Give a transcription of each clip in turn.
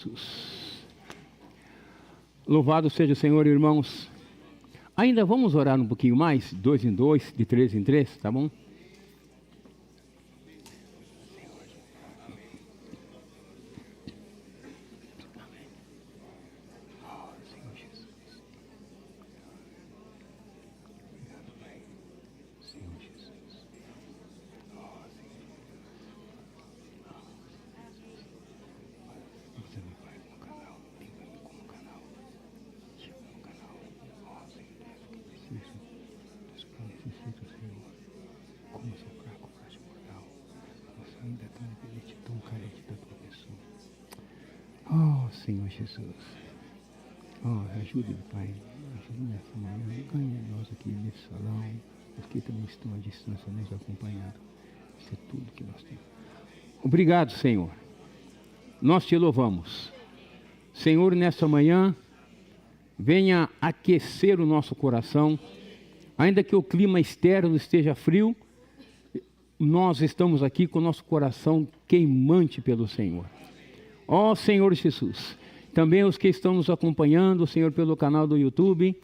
Jesus. Louvado seja o Senhor, irmãos. Ainda vamos orar um pouquinho mais, 2 em 2, de 3 em 3, tá bom? Oh, Senhor Jesus. Oh, ajude-me, Pai. Ajude nessa manhã. Ganhe nós aqui nesse salão. Os que também estão à distância nos acompanhando. Isso é tudo que nós temos. Obrigado, Senhor. Nós te louvamos. Senhor, nessa manhã, venha aquecer o nosso coração. Ainda que o clima externo esteja frio, nós estamos aqui com o nosso coração queimante pelo Senhor. Ó Senhor Jesus, também os que estão nos acompanhando, Senhor, pelo canal do YouTube,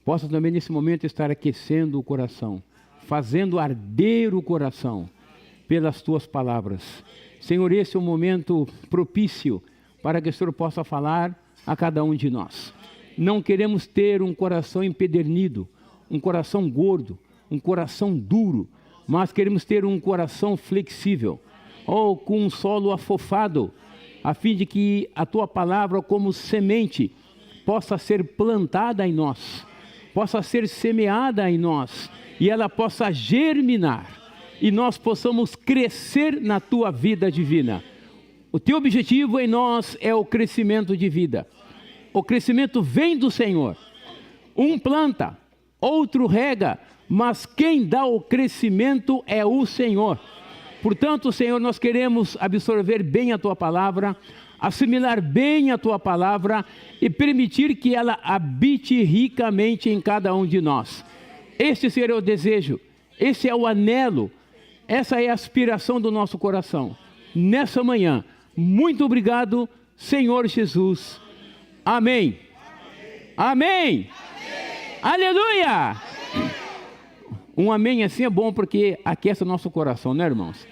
possam também nesse momento estar aquecendo o coração, fazendo arder o coração pelas Tuas palavras. Senhor, esse é um momento propício para que o Senhor possa falar a cada um de nós. Não queremos ter um coração empedernido, um coração gordo, um coração duro, mas queremos ter um coração flexível, ou com um solo afofado, a fim de que a Tua palavra como semente possa ser plantada em nós, possa ser semeada em nós, e ela possa germinar, e nós possamos crescer na Tua vida divina. O Teu objetivo em nós é o crescimento de vida. O crescimento vem do Senhor. Um planta, outro rega, mas quem dá o crescimento é o Senhor. Portanto, Senhor, nós queremos absorver bem a Tua palavra, assimilar bem a Tua palavra e permitir que ela habite ricamente em cada um de nós. Este será o desejo, esse é o anelo, essa é a aspiração do nosso coração. Nessa manhã, muito obrigado, Senhor Jesus. Amém. Amém. Amém. Aleluia. Um amém assim é bom porque aquece o nosso coração, né, irmãos?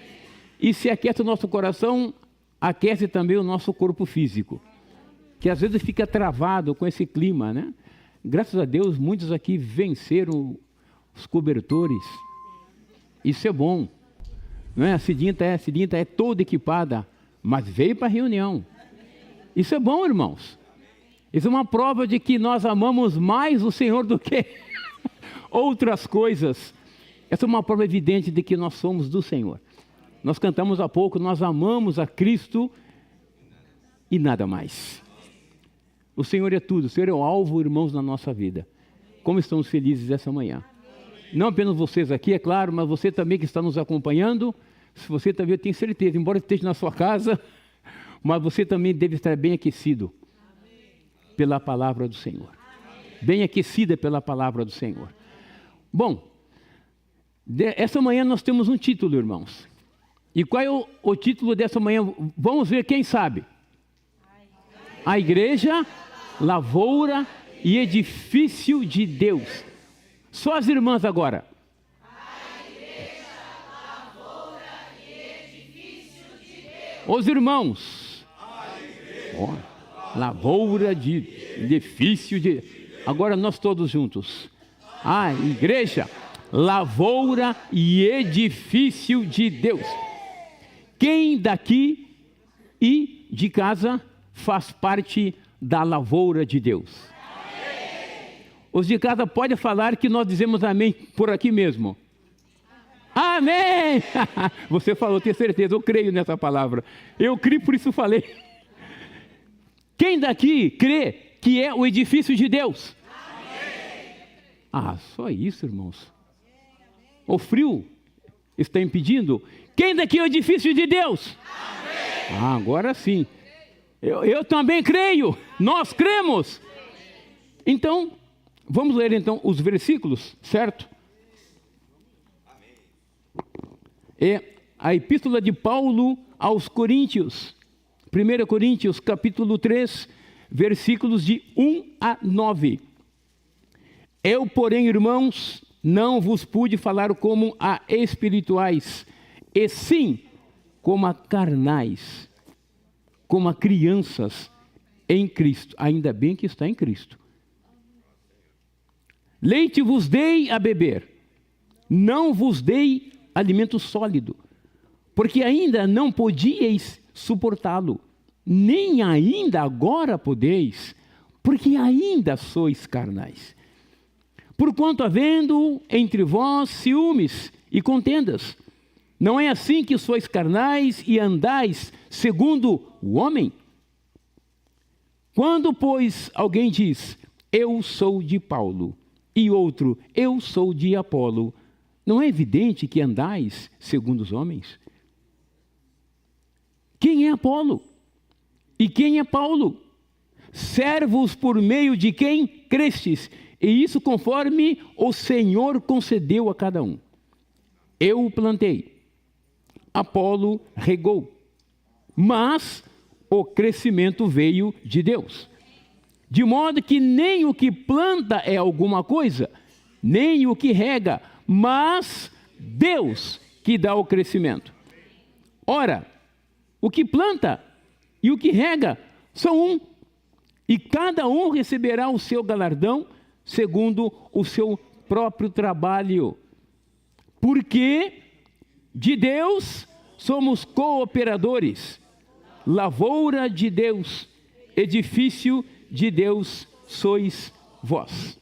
E se aquece o nosso coração, aquece também o nosso corpo físico, que às vezes fica travado com esse clima, né? Graças a Deus, muitos aqui venceram os cobertores. Isso é bom. Não é? A Cidinta é toda equipada, mas veio para a reunião. Isso é bom, irmãos. Isso é uma prova de que nós amamos mais o Senhor do que outras coisas. Essa é uma prova evidente de que nós somos do Senhor. Nós cantamos há pouco, nós amamos a Cristo e nada mais. O Senhor é tudo, o Senhor é o alvo, irmãos, na nossa vida. Como estamos felizes essa manhã. Não apenas vocês aqui, é claro, mas você também que está nos acompanhando. Se você também, eu tenho certeza, embora esteja na sua casa, mas você também deve estar bem aquecido pela palavra do Senhor. Bem aquecida pela palavra do Senhor. Bom, essa manhã nós temos um título, irmãos. E qual é o título dessa manhã? Vamos ver, quem sabe? A igreja, lavoura e edifício de Deus. Só as irmãs agora. A igreja, lavoura e edifício de Deus. Os irmãos. A igreja, lavoura de edifício de Deus. Agora nós todos juntos. A igreja, lavoura e edifício de Deus. Quem daqui e de casa faz parte da lavoura de Deus? Amém. Os de casa podem falar que nós dizemos amém por aqui mesmo. Amém! Você falou, tenho certeza, eu creio nessa palavra. Eu creio, por isso falei. Quem daqui crê que é o edifício de Deus? Amém. Ah, só isso, irmãos. O frio está impedindo? Quem daqui é o edifício de Deus? Amém. Ah, agora sim. Eu também creio. Nós cremos. Então, vamos ler então os versículos, certo? É a epístola de Paulo aos Coríntios, 1 Coríntios capítulo 3, versículos de 1 a 9. Eu, porém, irmãos, não vos pude falar como a espirituais, e sim como a carnais, como a crianças em Cristo. Ainda bem que está em Cristo. Leite vos dei a beber, não vos dei alimento sólido, porque ainda não podíeis suportá-lo, nem ainda agora podeis, porque ainda sois carnais. Porquanto havendo entre vós ciúmes e contendas, não é assim que sois carnais e andais segundo o homem? Quando, pois, alguém diz, eu sou de Paulo, e outro, eu sou de Apolo, não é evidente que andais segundo os homens? Quem é Apolo? E quem é Paulo? Servos por meio de quem crestes, e isso conforme o Senhor concedeu a cada um. Eu o plantei, Apolo regou, mas o crescimento veio de Deus. De modo que nem o que planta é alguma coisa, nem o que rega, mas Deus que dá o crescimento. Ora, o que planta e o que rega são um, e cada um receberá o seu galardão segundo o seu próprio trabalho. Porque de Deus somos cooperadores, lavoura de Deus, edifício de Deus sois vós.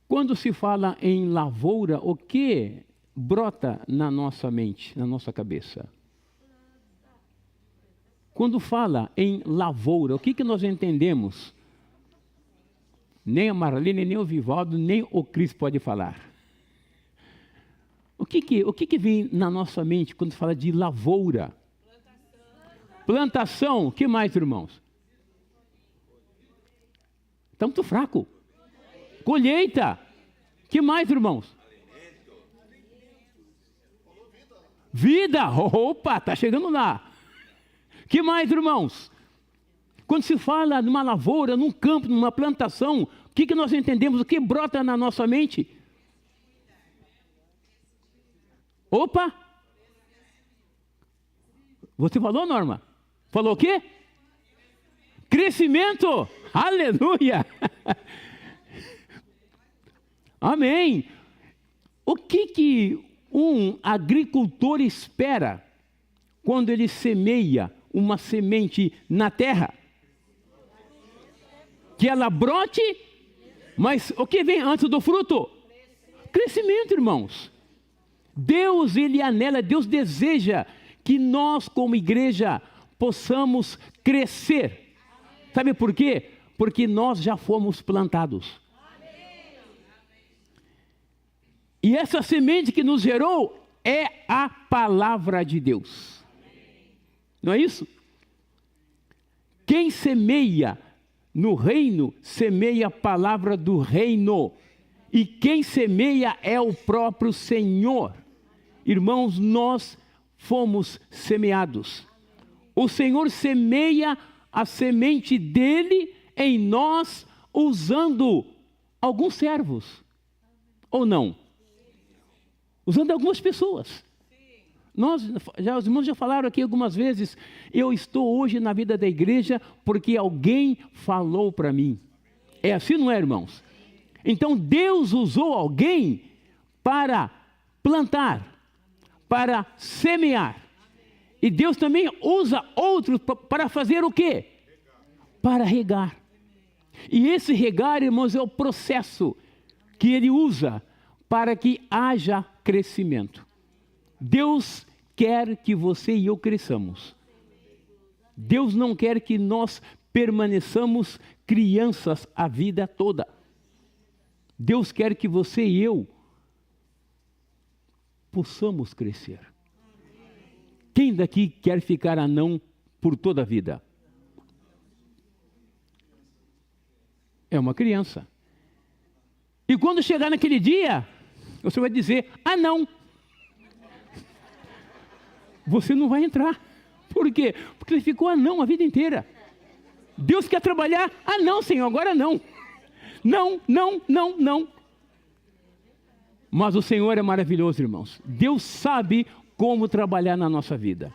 Quando se fala em lavoura, o que brota na nossa mente, na nossa cabeça? Quando fala em lavoura, o que nós entendemos? Nem a Marlene, nem o Vivaldo, nem o Cris pode falar. O que vem na nossa mente quando fala de lavoura? Plantação. O que mais, irmãos? Está muito fraco. Colheita. O que mais, irmãos? Vida. Opa, está chegando lá. O que mais, irmãos? Quando se fala numa lavoura, num campo, numa plantação, o que nós entendemos? O que brota na nossa mente? Opa! Você falou, Norma? Falou o quê? Crescimento! Aleluia! Amém! O que um agricultor espera quando ele semeia uma semente na terra? Que ela brote, mas o que vem antes do fruto? Crescimento, irmãos. Deus, Ele anela, Deus deseja que nós, como igreja, possamos crescer. Sabe por quê? Porque nós já fomos plantados. E essa semente que nos gerou é a palavra de Deus. Não é isso? Quem semeia no reino, semeia a palavra do reino. E quem semeia é o próprio Senhor. Irmãos, nós fomos semeados. O Senhor semeia a semente dele em nós, usando alguns servos. Ou não? Usando algumas pessoas. Os irmãos já falaram aqui algumas vezes, eu estou hoje na vida da igreja porque alguém falou para mim. É assim, não é, irmãos? Então Deus usou alguém para plantar, para semear. E Deus também usa outros para fazer o quê? Para regar. E esse regar, irmãos, é o processo que Ele usa para que haja crescimento. Deus quer que você e eu cresçamos. Deus não quer que nós permaneçamos crianças a vida toda. Deus quer que você e eu possamos crescer. Quem daqui quer ficar anão por toda a vida? É uma criança. E quando chegar naquele dia, você vai dizer, não. você não vai entrar. Por quê? Porque ele ficou anão a vida inteira. Deus quer trabalhar? Ah, não, Senhor, agora não. Não, não, não, não. Mas o Senhor é maravilhoso, irmãos. Deus sabe como trabalhar na nossa vida.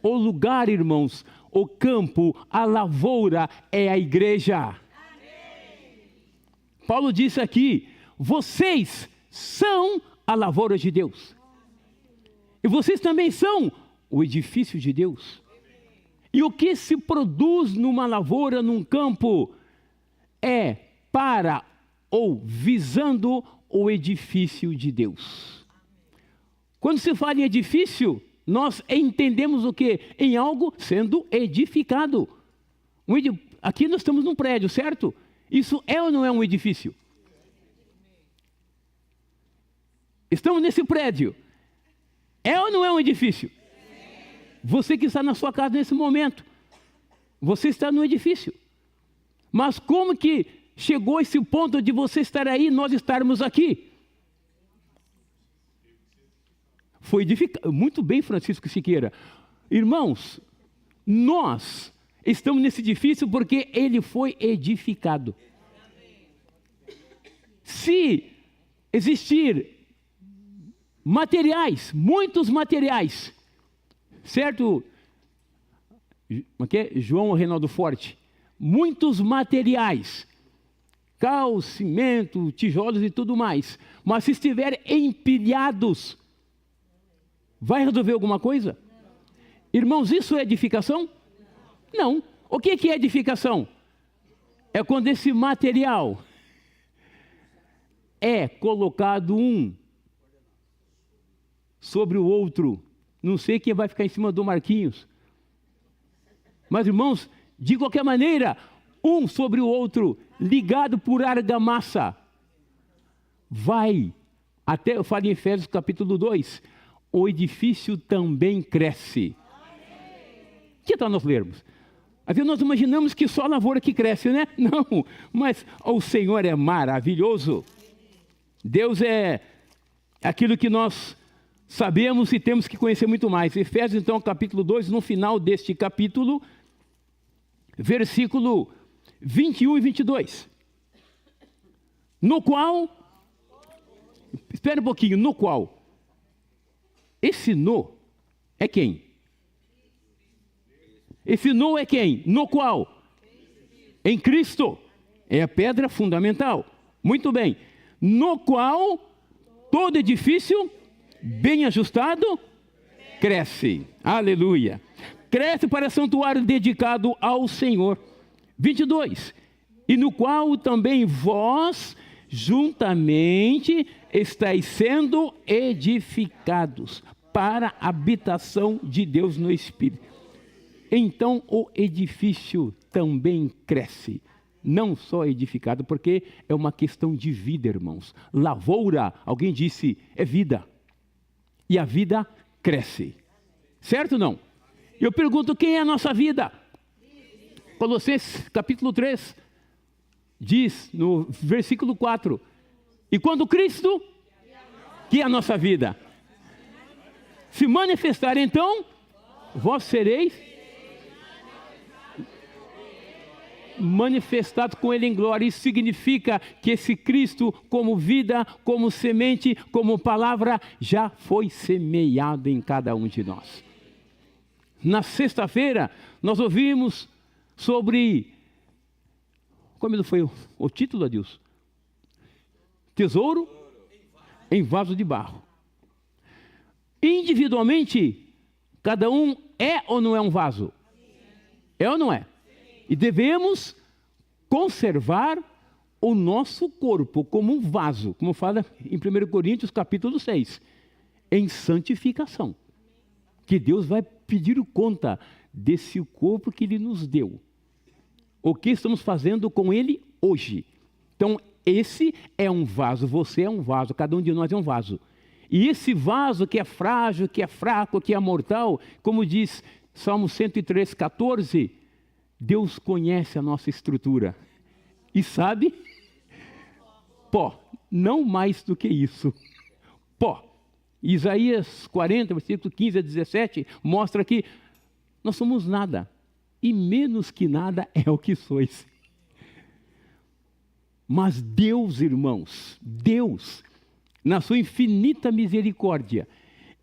O lugar, irmãos, o campo, a lavoura é a igreja. Paulo disse aqui, vocês são a lavoura de Deus. E vocês também são o edifício de Deus. E o que se produz numa lavoura, num campo, é para ou visando o edifício de Deus. Quando se fala em edifício, nós entendemos o quê? Em algo sendo edificado. Aqui nós estamos num prédio, certo? Isso é ou não é um edifício? Estamos nesse prédio. É ou não é um edifício? Você que está na sua casa nesse momento, você está no edifício. Mas como que chegou esse ponto de você estar aí e nós estarmos aqui? Foi edificado. Muito bem, Francisco Siqueira. Irmãos, nós estamos nesse edifício porque ele foi edificado. Se existir materiais, muitos materiais, certo? João Reinaldo Forte. Muitos materiais, cal, cimento, tijolos e tudo mais. Mas se estiverem empilhados, vai resolver alguma coisa? Irmãos, isso é edificação? Não. O que é edificação? É quando esse material é colocado um sobre o outro. Não sei quem vai ficar em cima do Marquinhos. Mas, irmãos, de qualquer maneira, um sobre o outro, ligado por argamassa, vai, até eu falo em Efésios capítulo 2, o edifício também cresce. Que tal nós lermos? Às vezes nós imaginamos que só a lavoura que cresce, né? Não, mas o Senhor é maravilhoso. Deus é aquilo que nós sabemos e temos que conhecer muito mais. Efésios, então, capítulo 2, no final deste capítulo, versículo 21 e 22. No qual, espera um pouquinho, no qual, esse no é quem? Esse no é quem? No qual? Em Cristo. É a pedra fundamental. Muito bem. No qual todo edifício bem ajustado cresce. Aleluia. Cresce para santuário dedicado ao Senhor. 22. E no qual também vós juntamente estáis sendo edificados para a habitação de Deus no Espírito. Então o edifício também cresce. Não só edificado, porque é uma questão de vida, irmãos. Lavoura, alguém disse, é vida. E a vida cresce. Certo ou não? Eu pergunto, quem é a nossa vida? Colossenses capítulo 3 diz no versículo 4: e quando Cristo, que é a nossa vida, se manifestar, então vós sereis manifestado com Ele em glória. Isso significa que esse Cristo, como vida, como semente, como palavra, já foi semeado em cada um de nós. Na sexta-feira, nós ouvimos sobre, como foi o título, Adilson? Tesouro em vaso de barro. Individualmente, cada um é ou não é um vaso? É ou não é? E devemos conservar o nosso corpo como um vaso, como fala em 1 Coríntios capítulo 6, em santificação. Que Deus vai pedir conta desse corpo que Ele nos deu. O que estamos fazendo com ele hoje? Então, esse é um vaso, você é um vaso, cada um de nós é um vaso. E esse vaso que é frágil, que é fraco, que é mortal, como diz Salmo 103, 14, Deus conhece a nossa estrutura e sabe, pó, não mais do que isso, pó. Isaías 40, versículo 15 a 17, mostra que nós somos nada, e menos que nada é o que sois. Mas Deus, irmãos, Deus, na sua infinita misericórdia,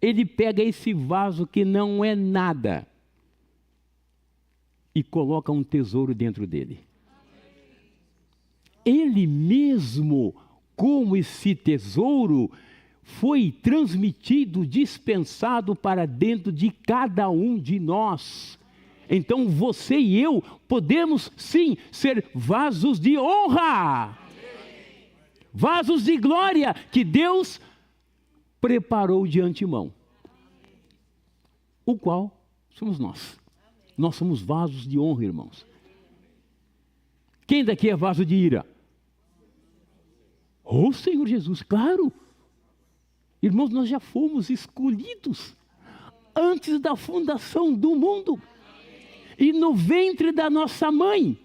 Ele pega esse vaso que não é nada e coloca um tesouro dentro dele. Ele mesmo, como esse tesouro, foi transmitido, dispensado para dentro de cada um de nós. Então você e eu podemos sim ser vasos de honra, vasos de glória que Deus preparou de antemão, o qual somos nós. Nós somos vasos de honra, irmãos. Quem daqui é vaso de ira? Oh, Senhor Jesus, claro. Irmãos, nós já fomos escolhidos antes da fundação do mundo. E no ventre da nossa mãe,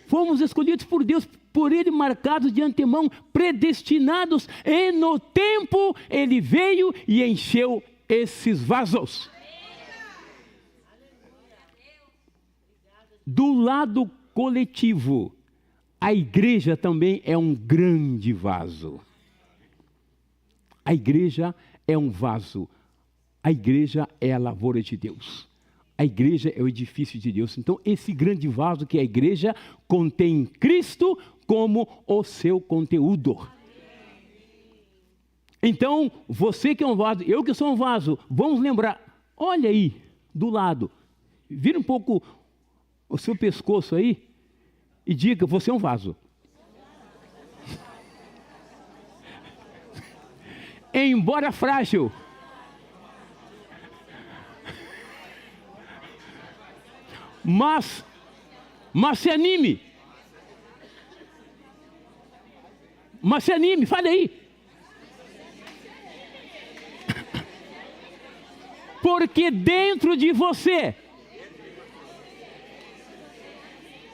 fomos escolhidos por Deus, por Ele marcados de antemão, predestinados, e no tempo Ele veio e encheu esses vasos. Do lado coletivo, a igreja também é um grande vaso. A igreja é um vaso. A igreja é a lavoura de Deus. A igreja é o edifício de Deus. Então, esse grande vaso que é a igreja contém Cristo como o seu conteúdo. Então, você que é um vaso, eu que sou um vaso, vamos lembrar, olha aí, do lado, vira um pouco o seu pescoço aí e diga, você é um vaso. Embora frágil, mas se anime. Mas se anime, fale aí. Porque dentro de você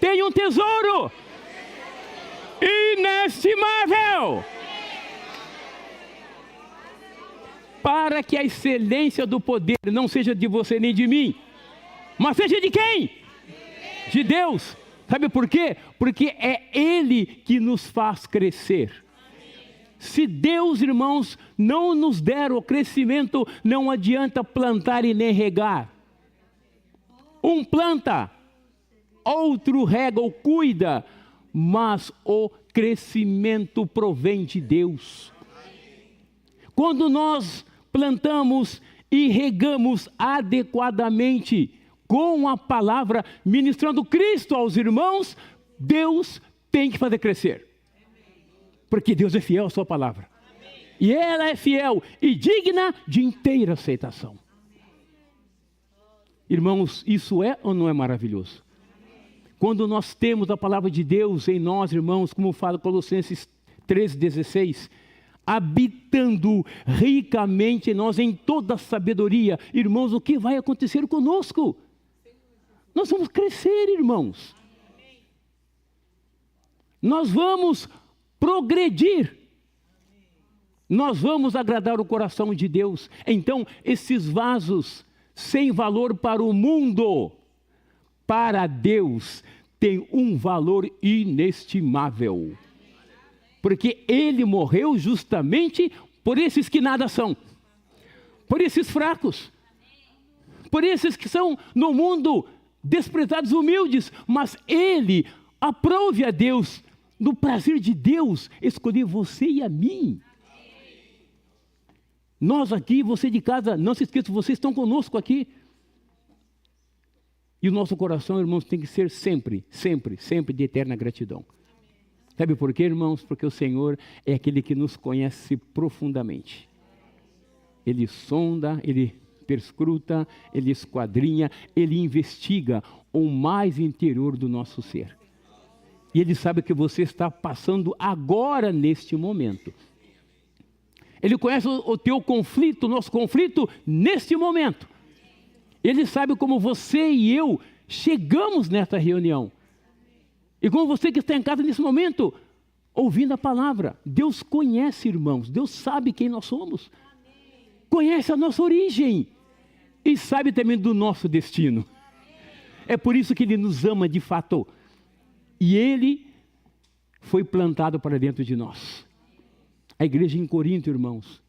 tem um tesouro inestimável. Para que a excelência do poder não seja de você nem de mim, mas seja de quem? De Deus. Sabe por quê? Porque é Ele que nos faz crescer. Se Deus, irmãos, não nos der o crescimento, não adianta plantar e nem regar. Um planta, outro rega ou cuida, mas o crescimento provém de Deus. Quando nós plantamos e regamos adequadamente com a palavra, ministrando Cristo aos irmãos, Deus tem que fazer crescer. Porque Deus é fiel à sua palavra. E ela é fiel e digna de inteira aceitação. Irmãos, isso é ou não é maravilhoso? Quando nós temos a palavra de Deus em nós, irmãos, como fala Colossenses 3,16, habitando ricamente em nós em toda a sabedoria, irmãos, o que vai acontecer conosco? Nós vamos crescer, irmãos. Nós vamos progredir. Nós vamos agradar o coração de Deus. Então, esses vasos sem valor para o mundo, para Deus, tem um valor inestimável. Porque Ele morreu justamente por esses que nada são. Por esses fracos. Por esses que são no mundo desprezados, humildes. Mas Ele aprove a Deus, no prazer de Deus, escolher você e a mim. Nós aqui, você de casa, não se esqueça, vocês estão conosco aqui. E o nosso coração, irmãos, tem que ser sempre, sempre, sempre de eterna gratidão. Sabe por quê, irmãos? Porque o Senhor é aquele que nos conhece profundamente. Ele sonda, Ele perscruta, Ele esquadrinha, Ele investiga o mais interior do nosso ser. E Ele sabe o que você está passando agora, neste momento. Ele conhece o teu conflito, o nosso conflito, neste momento. Ele sabe como você e eu chegamos nesta reunião. E como você que está em casa nesse momento, ouvindo a palavra. Deus conhece, irmãos. Deus sabe quem nós somos. conhece a nossa origem e sabe também do nosso destino. É por isso que Ele nos ama de fato. E Ele foi plantado para dentro de nós. A igreja em Corinto, irmãos,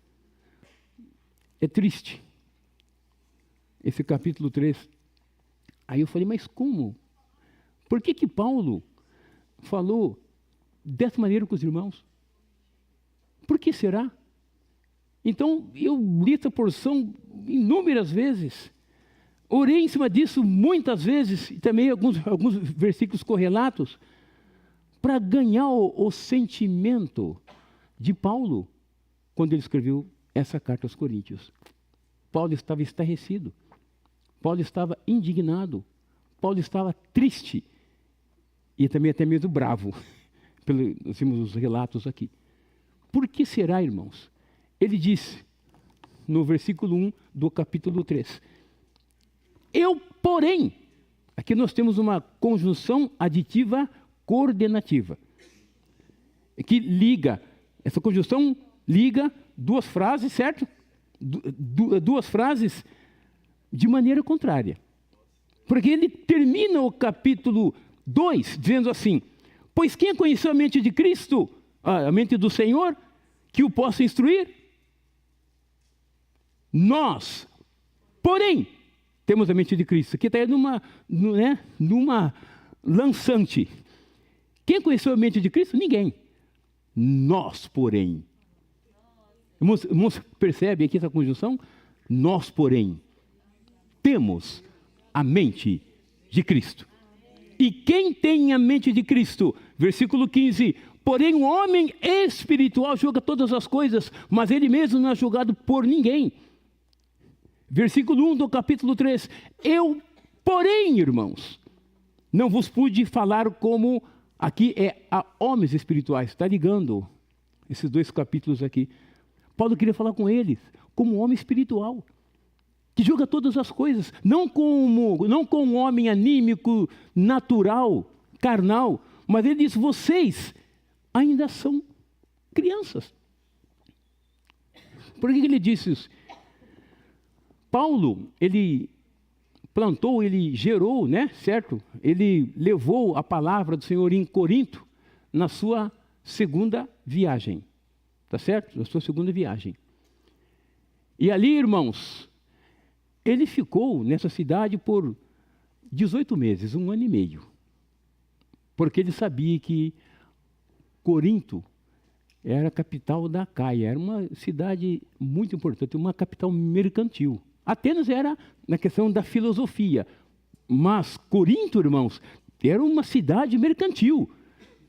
é triste. Esse capítulo 3. Aí eu falei, mas como? Por que Paulo falou dessa maneira com os irmãos? Por que será? Então, eu li essa porção inúmeras vezes. Orei em cima disso muitas vezes, e também alguns versículos correlatos, para ganhar o sentimento de Paulo, quando ele escreveu essa carta aos Coríntios. Paulo estava estarrecido, Paulo estava indignado, Paulo estava triste, e também até mesmo bravo, pelos os relatos aqui. Por que será, irmãos? Ele disse, no versículo 1 do capítulo 3, eu, porém, aqui nós temos uma conjunção aditiva coordenativa, que liga, essa conjunção liga duas frases, certo? Duas frases de maneira contrária. Porque ele termina o capítulo 2 dizendo assim, pois quem conheceu a mente de Cristo, a mente do Senhor, que o possa instruir? Nós, porém, temos a mente de Cristo. Aqui está numa lançante. Quem conheceu a mente de Cristo? Ninguém. Nós, porém. Irmãos, percebe aqui essa conjunção? Nós, porém, temos a mente de Cristo. E quem tem a mente de Cristo? Versículo 15. Porém, o homem espiritual julga todas as coisas, mas ele mesmo não é julgado por ninguém. Versículo 1 do capítulo 3. Eu, porém, irmãos, não vos pude falar como... Aqui é a homens espirituais, está ligando esses dois capítulos aqui. Paulo queria falar com eles, como homem espiritual, que julga todas as coisas, não com um homem anímico, natural, carnal, mas ele diz, vocês ainda são crianças. Por que ele disse isso? Paulo, ele plantou, ele gerou, né, certo? Ele levou a palavra do Senhor em Corinto na sua segunda viagem, tá certo? Na sua segunda viagem. E ali, irmãos, ele ficou nessa cidade por 18 meses, 1 ano e meio, porque ele sabia que Corinto era a capital da Caia, era uma cidade muito importante, uma capital mercantil. Atenas era na questão da filosofia, mas Corinto, irmãos, era uma cidade mercantil.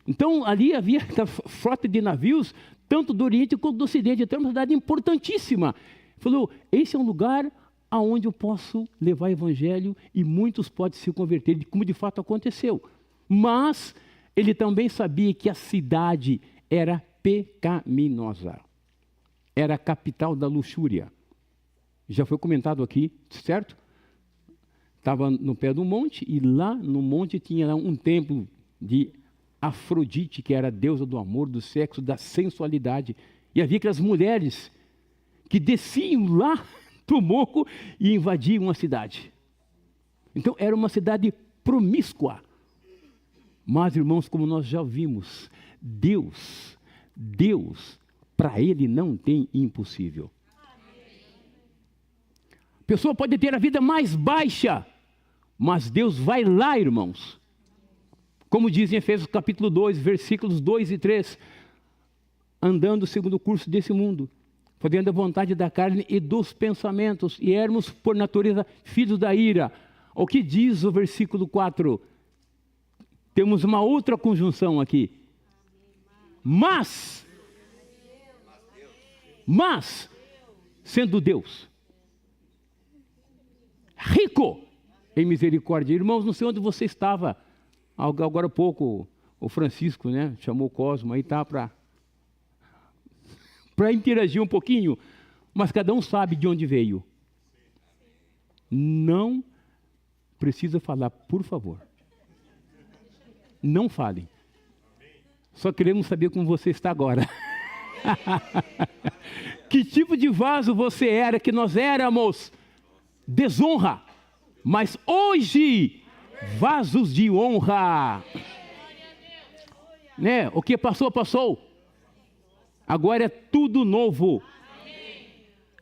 Então, ali havia frota de navios, tanto do Oriente quanto do Ocidente, então era uma cidade importantíssima. Falou, esse é um lugar aonde eu posso levar o evangelho e muitos podem se converter, como de fato aconteceu. Mas ele também sabia que a cidade era pecaminosa, era a capital da luxúria. Já foi comentado aqui, certo? Estava no pé do monte, e lá no monte tinha lá um templo de Afrodite, que era a deusa do amor, do sexo, da sensualidade. E havia aquelas mulheres que desciam lá do morro e invadiam a cidade. Então era uma cidade promíscua. Mas, irmãos, como nós já vimos, Deus, para Ele não tem impossível. A pessoa pode ter a vida mais baixa, mas Deus vai lá, irmãos. Como diz em Efésios capítulo 2, versículos 2 e 3, andando segundo o curso desse mundo, fazendo a vontade da carne e dos pensamentos, e éramos, por natureza, filhos da ira. O que diz o versículo 4? Temos uma outra conjunção aqui. Mas, sendo Deus rico em misericórdia. Irmãos, não sei onde você estava, agora há pouco o Francisco, né, chamou o Cosmo, aí tá para interagir um pouquinho, mas cada um sabe de onde veio. Não precisa falar, por favor. Não falem. Só queremos saber como você está agora. Que tipo de vaso você era, que nós éramos? Desonra. Mas hoje, vasos de honra. Né? O que passou, passou. Agora é tudo novo.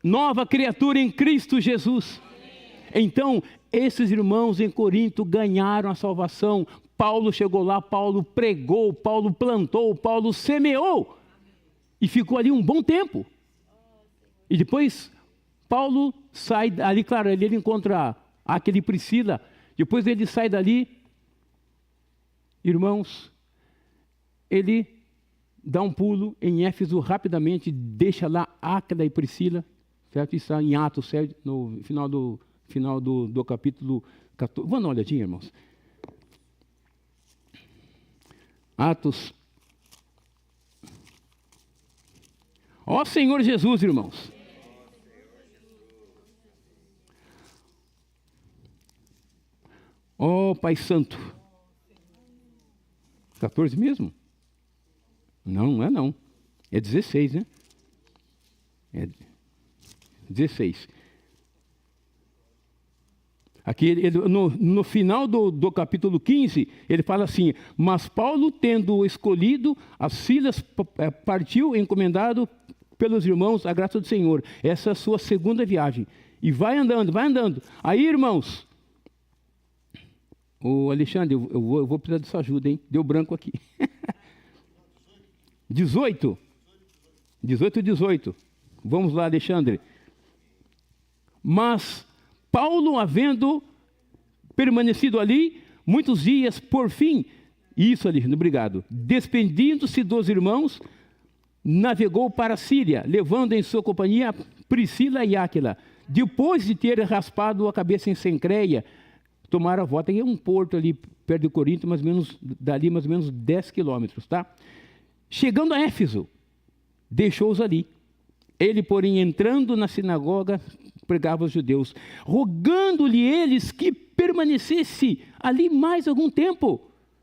Nova criatura em Cristo Jesus. Então, esses irmãos em Corinto ganharam a salvação. Paulo chegou lá, Paulo pregou, Paulo plantou, Paulo semeou. E ficou ali um bom tempo. E depois, Paulo sai ali, claro, ele encontra aquele Priscila. Depois ele sai dali. Irmãos, ele dá um pulo em Éfeso rapidamente, deixa lá Áquila e Priscila, certo? Isso está em Atos, certo? No final do capítulo 14. Vamos dar uma olhadinha, irmãos. Atos. Ó Senhor Jesus, irmãos. Ó Pai Santo. 14 mesmo? Não, não é não. É 16, né? É 16. Aqui, no final do capítulo 15, ele fala assim: mas Paulo, tendo escolhido a Silas, partiu encomendado pelos irmãos a graça do Senhor. Essa é a sua segunda viagem. E vai andando, vai andando. Aí, irmãos, ô Alexandre, eu vou precisar dessa ajuda, hein? Deu branco aqui. 18. Vamos lá, Alexandre. Mas Paulo, havendo permanecido ali muitos dias, por fim, isso, Alexandre, obrigado, despedindo-se dos irmãos, navegou para a Síria, levando em sua companhia Priscila e Áquila. Depois de ter raspado a cabeça em Cencreia, tomaram a volta. É um porto ali perto de Corinto, dali mais ou menos 10 quilômetros, tá? Chegando a Éfeso, deixou-os ali. Ele, porém, entrando na sinagoga, pregava aos judeus, rogando-lhe eles que permanecesse ali mais algum tempo.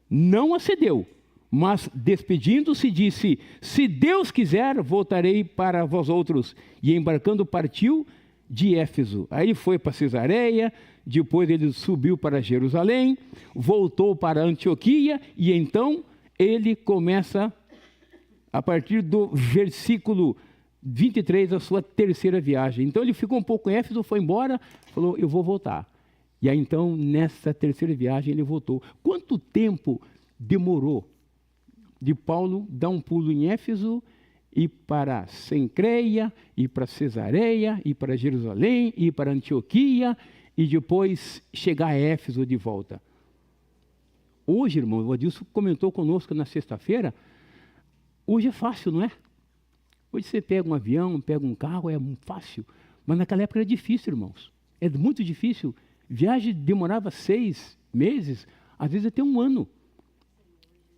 Não acedeu, mas despedindo-se disse: se Deus quiser, voltarei para vós outros. E embarcando partiu de Éfeso. Aí foi para Cesareia, depois ele subiu para Jerusalém, voltou para Antioquia, e então ele começa, a partir do versículo 23, a sua terceira viagem. Então ele ficou um pouco em Éfeso, foi embora, falou: eu vou voltar. E aí então, nessa terceira viagem, ele voltou. Quanto tempo demorou de Paulo dar um pulo em Éfeso, ir para Cencreia, ir para Cesareia, ir para Jerusalém, ir para Antioquia, e depois chegar a Éfeso de volta? Hoje, irmão, o Adilson comentou conosco na sexta-feira, hoje é fácil, não é? Hoje você pega um avião, pega um carro, é fácil. Mas naquela época era difícil, irmãos. É muito difícil. Viagem demorava 6 meses, às vezes até um ano.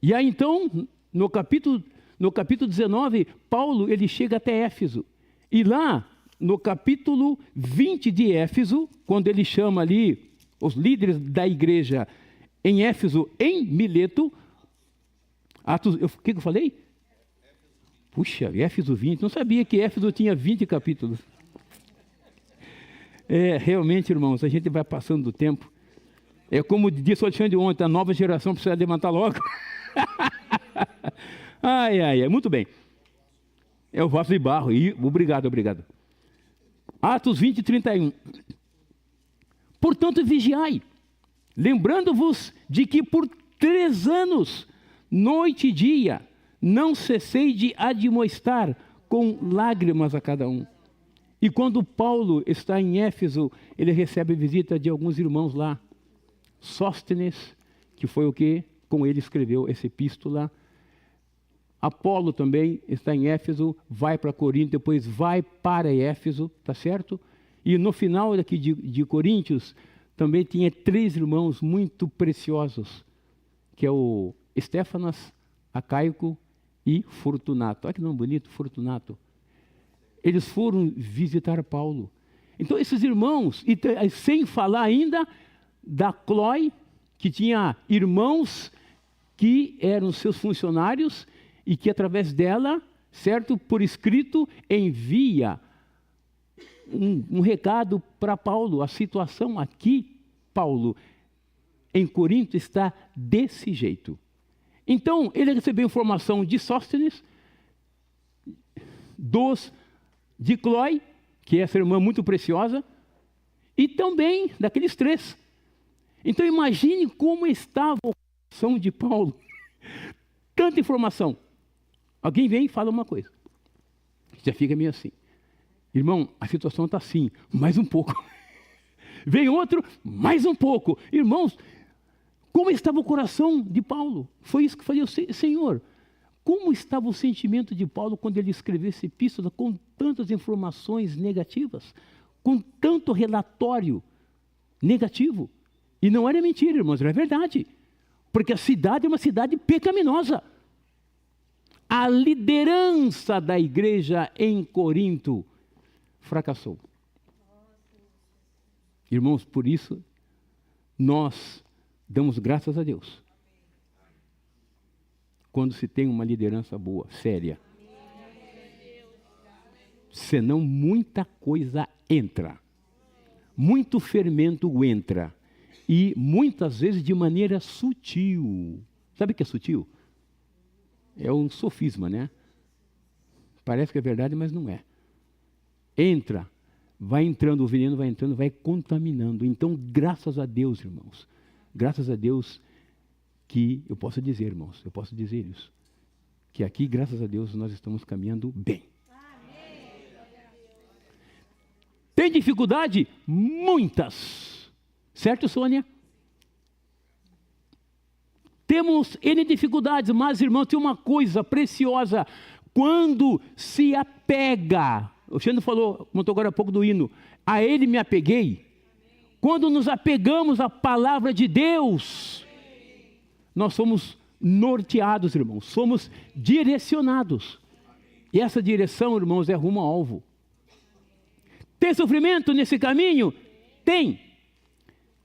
E aí então, no capítulo 19, Paulo, ele chega até Éfeso. E lá, no capítulo 20 de Éfeso, quando ele chama ali os líderes da igreja em Éfeso, em Mileto, o que eu falei? Puxa, Éfeso 20, não sabia que Éfeso tinha 20 capítulos. Realmente, irmãos, a gente vai passando do tempo. É como disse o Alexandre ontem, a nova geração precisa levantar logo. Ai, muito bem. É o vaso de barro. Obrigado. Atos 20, 31. Portanto, vigiai, lembrando-vos de que por 3 anos, noite e dia, não cessei de admoestar com lágrimas a cada um. E quando Paulo está em Éfeso, ele recebe a visita de alguns irmãos lá. Sóstenes, que foi o que com ele escreveu essa epístola. Apolo também está em Éfeso, vai para Corinto, depois vai para Éfeso, tá certo? E no final daqui de Coríntios, também tinha 3 irmãos muito preciosos, que é o Estéfanas, Acaico e Fortunato. Olha que nome bonito, Fortunato. Eles foram visitar Paulo. Então esses irmãos, e sem falar ainda da Cloe, que tinha irmãos que eram seus funcionários e que através dela certo? Por escrito, envia um recado para Paulo. A situação aqui, Paulo, em Corinto, está desse jeito. Então, ele recebeu informação de Sóstenes, de Cloé, que é essa irmã muito preciosa, e também daqueles 3. Então, imagine como estava o coração de Paulo. Tanta informação. Alguém vem e fala uma coisa. Já fica meio assim. Irmão, a situação está assim, mais um pouco. Vem outro, mais um pouco. Irmãos, como estava o coração de Paulo? Foi isso que eu falei, Senhor, como estava o sentimento de Paulo quando ele escreveu essa epístola com tantas informações negativas, com tanto relatório negativo? E não era mentira, irmãos, era verdade. Porque a cidade é uma cidade pecaminosa. A liderança da igreja em Corinto fracassou. Irmãos, por isso, nós damos graças a Deus quando se tem uma liderança boa, séria. Senão muita coisa entra. Muito fermento entra. E muitas vezes de maneira sutil. Sabe o que é sutil? É um sofisma, né? Parece que é verdade, mas não é. Entra, vai entrando, o veneno vai entrando, vai contaminando. Então, graças a Deus, irmãos, graças a Deus que eu posso dizer, irmãos, eu posso dizer isso, que aqui, graças a Deus, nós estamos caminhando bem. Tem dificuldade? Muitas. Certo, Sônia? Temos N dificuldades, mas, irmãos, tem uma coisa preciosa. Quando se apega, o Xandro falou, contou agora há pouco do hino, a ele me apeguei. Quando nos apegamos à palavra de Deus, nós somos norteados, irmãos, somos direcionados. E essa direção, irmãos, é rumo ao alvo. Tem sofrimento nesse caminho? Tem.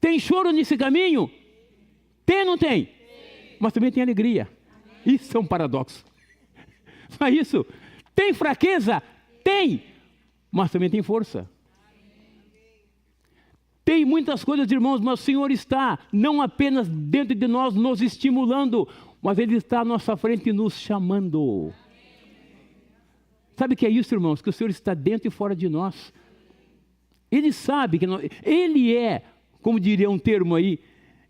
Tem choro nesse caminho? Tem ou não tem? Mas também tem alegria. Isso é um paradoxo. Não é isso? Tem fraqueza? Tem. Mas também tem força. Tem muitas coisas, irmãos, mas o Senhor está não apenas dentro de nós nos estimulando, mas Ele está à nossa frente nos chamando. Sabe o que é isso, irmãos? Que o Senhor está dentro e fora de nós. Ele sabe que Ele é, como diria um termo aí,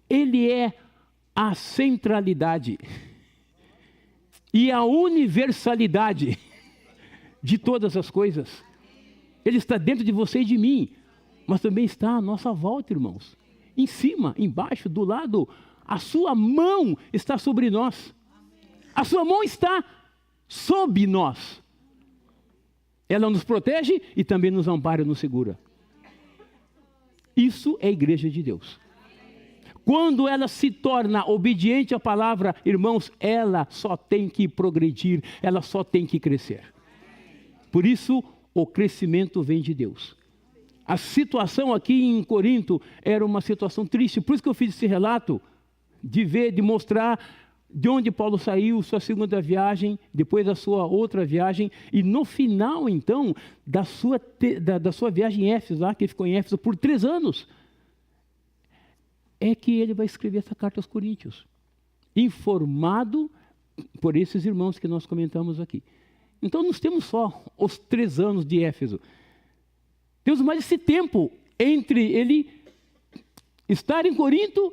Ele é a centralidade e a universalidade de todas as coisas. Ele está dentro de você e de mim, mas também está à nossa volta, irmãos. Em cima, embaixo, do lado, a sua mão está sobre nós. A sua mão está sob nós. Ela nos protege e também nos ampara e nos segura. Isso é a igreja de Deus. Quando ela se torna obediente à palavra, irmãos, ela só tem que progredir, ela só tem que crescer. Por isso, o crescimento vem de Deus. A situação aqui em Corinto era uma situação triste, por isso que eu fiz esse relato, de mostrar de onde Paulo saiu, sua segunda viagem, depois da sua outra viagem, e no final, então, da sua viagem em Éfeso, lá, que ele ficou em Éfeso por 3 anos, é que ele vai escrever essa carta aos Coríntios, informado por esses irmãos que nós comentamos aqui. Então, nós temos só os 3 anos de Éfeso. Temos mais esse tempo entre ele estar em Corinto,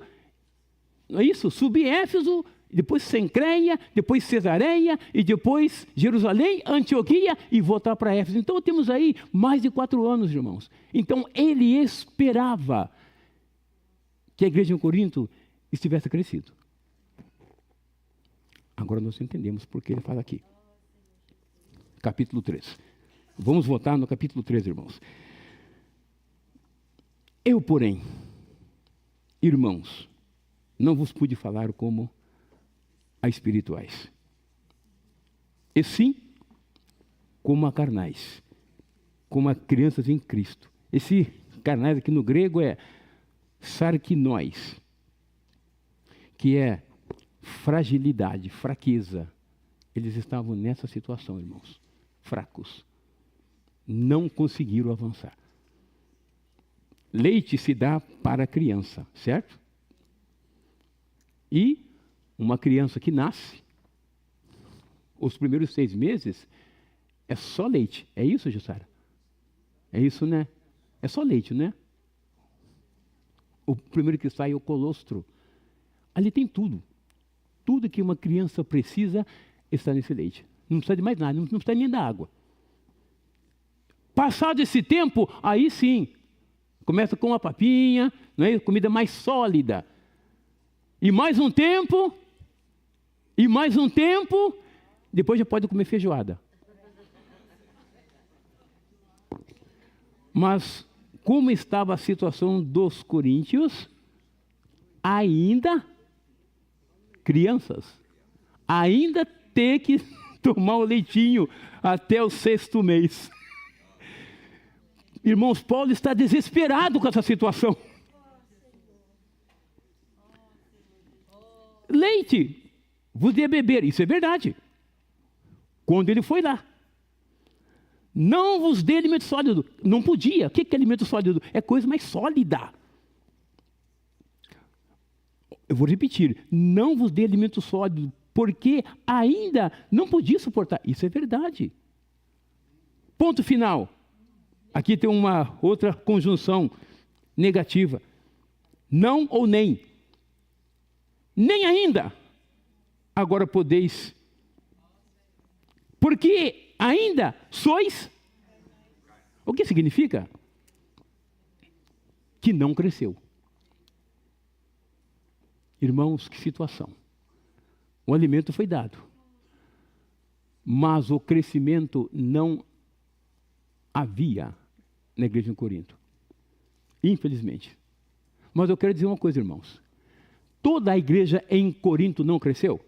não é isso? Subir Éfeso, depois Cencreia, depois Cesareia, e depois Jerusalém, Antioquia, e voltar para Éfeso. Então, temos aí mais de 4 anos, irmãos. Então, ele esperava que a igreja em Corinto estivesse crescido. Agora nós entendemos porque ele fala aqui. Capítulo 3. Vamos voltar no capítulo 3, irmãos. Eu, porém, irmãos, não vos pude falar como a espirituais, e sim como a carnais, como a crianças em Cristo. Esse carnais aqui no grego é sarkinóis, que é fragilidade, fraqueza, Eles estavam nessa situação, irmãos, fracos. Não conseguiram avançar. Leite se dá para a criança, certo? E uma criança que nasce, os primeiros 6 meses, é só leite. É isso, Jussara? É isso, né? É só leite, né? O primeiro que sai é o colostro. Ali tem tudo. Tudo que uma criança precisa está nesse leite. Não precisa de mais nada, não precisa nem da água. Passado esse tempo, aí sim, começa com uma papinha, não é? Comida mais sólida. E mais um tempo, depois já pode comer feijoada. Mas como estava a situação dos coríntios, ainda crianças, ainda ter que tomar o leitinho até o 6º mês. Irmãos, Paulo está desesperado com essa situação. Leite vos dê a beber, isso é verdade. Quando ele foi lá. Não vos dê alimento sólido. Não podia. O que é alimento sólido? É coisa mais sólida. Eu vou repetir. Não vos dê alimento sólido, porque ainda não podia suportar. Isso é verdade. Ponto final. Aqui tem uma outra conjunção negativa. Não ou nem. Nem ainda. Agora podeis. Porque ainda sois. O que significa? Que não cresceu. Irmãos, que situação. O alimento foi dado. Mas o crescimento não havia na igreja em Corinto. Infelizmente. Mas eu quero dizer uma coisa, irmãos. Toda a igreja em Corinto não cresceu?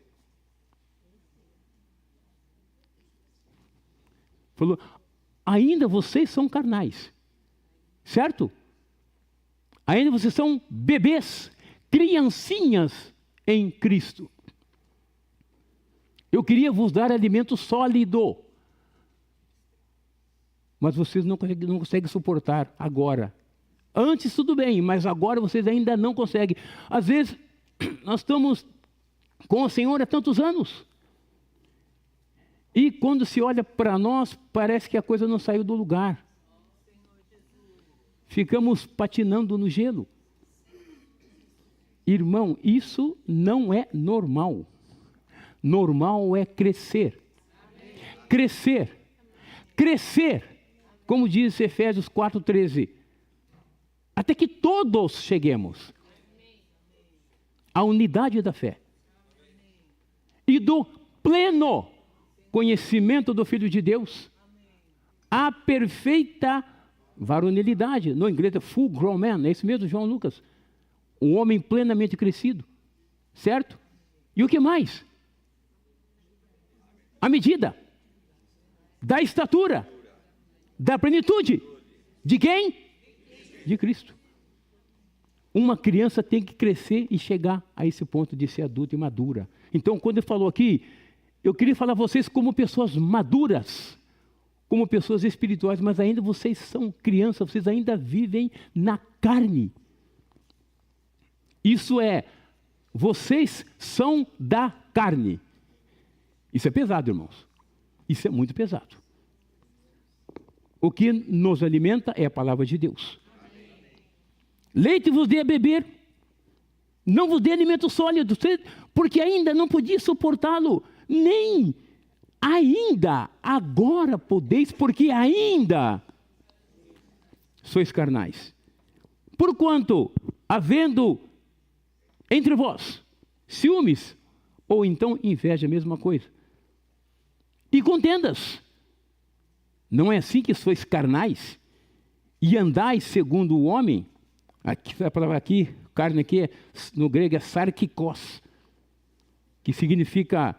Falou, ainda vocês são carnais. Certo? Ainda vocês são bebês, criancinhas em Cristo. Eu queria vos dar alimento sólido. Mas vocês não conseguem suportar agora. Antes tudo bem, mas agora vocês ainda não conseguem. Às vezes, nós estamos com o Senhor há tantos anos. E quando se olha para nós, parece que a coisa não saiu do lugar. Ficamos patinando no gelo. Irmão, isso não é normal. Normal é crescer. Crescer. Crescer. Como diz Efésios 4:13. Até que todos cheguemos à unidade da fé. E do pleno conhecimento do Filho de Deus. A perfeita varonilidade. No inglês é full grown man. É isso mesmo, João Lucas. Um homem plenamente crescido. Certo? E o que mais? A medida da estatura, da plenitude. De quem? De Cristo. Uma criança tem que crescer e chegar a esse ponto de ser adulta e madura. Então, quando ele falou aqui, eu queria falar a vocês como pessoas maduras, como pessoas espirituais, mas ainda vocês são crianças, vocês ainda vivem na carne. Isso é, vocês são da carne. Isso é pesado, irmãos. Isso é muito pesado. O que nos alimenta é a palavra de Deus. Leite vos dê a beber, não vos dê alimento sólido, porque ainda não podia suportá-lo, nem ainda, agora podeis, porque ainda sois carnais. Porquanto, havendo entre vós ciúmes, ou então inveja, a mesma coisa, e contendas, não é assim que sois carnais, e andais segundo o homem? Aqui, a palavra aqui, carne aqui, no grego é sarkikos, que significa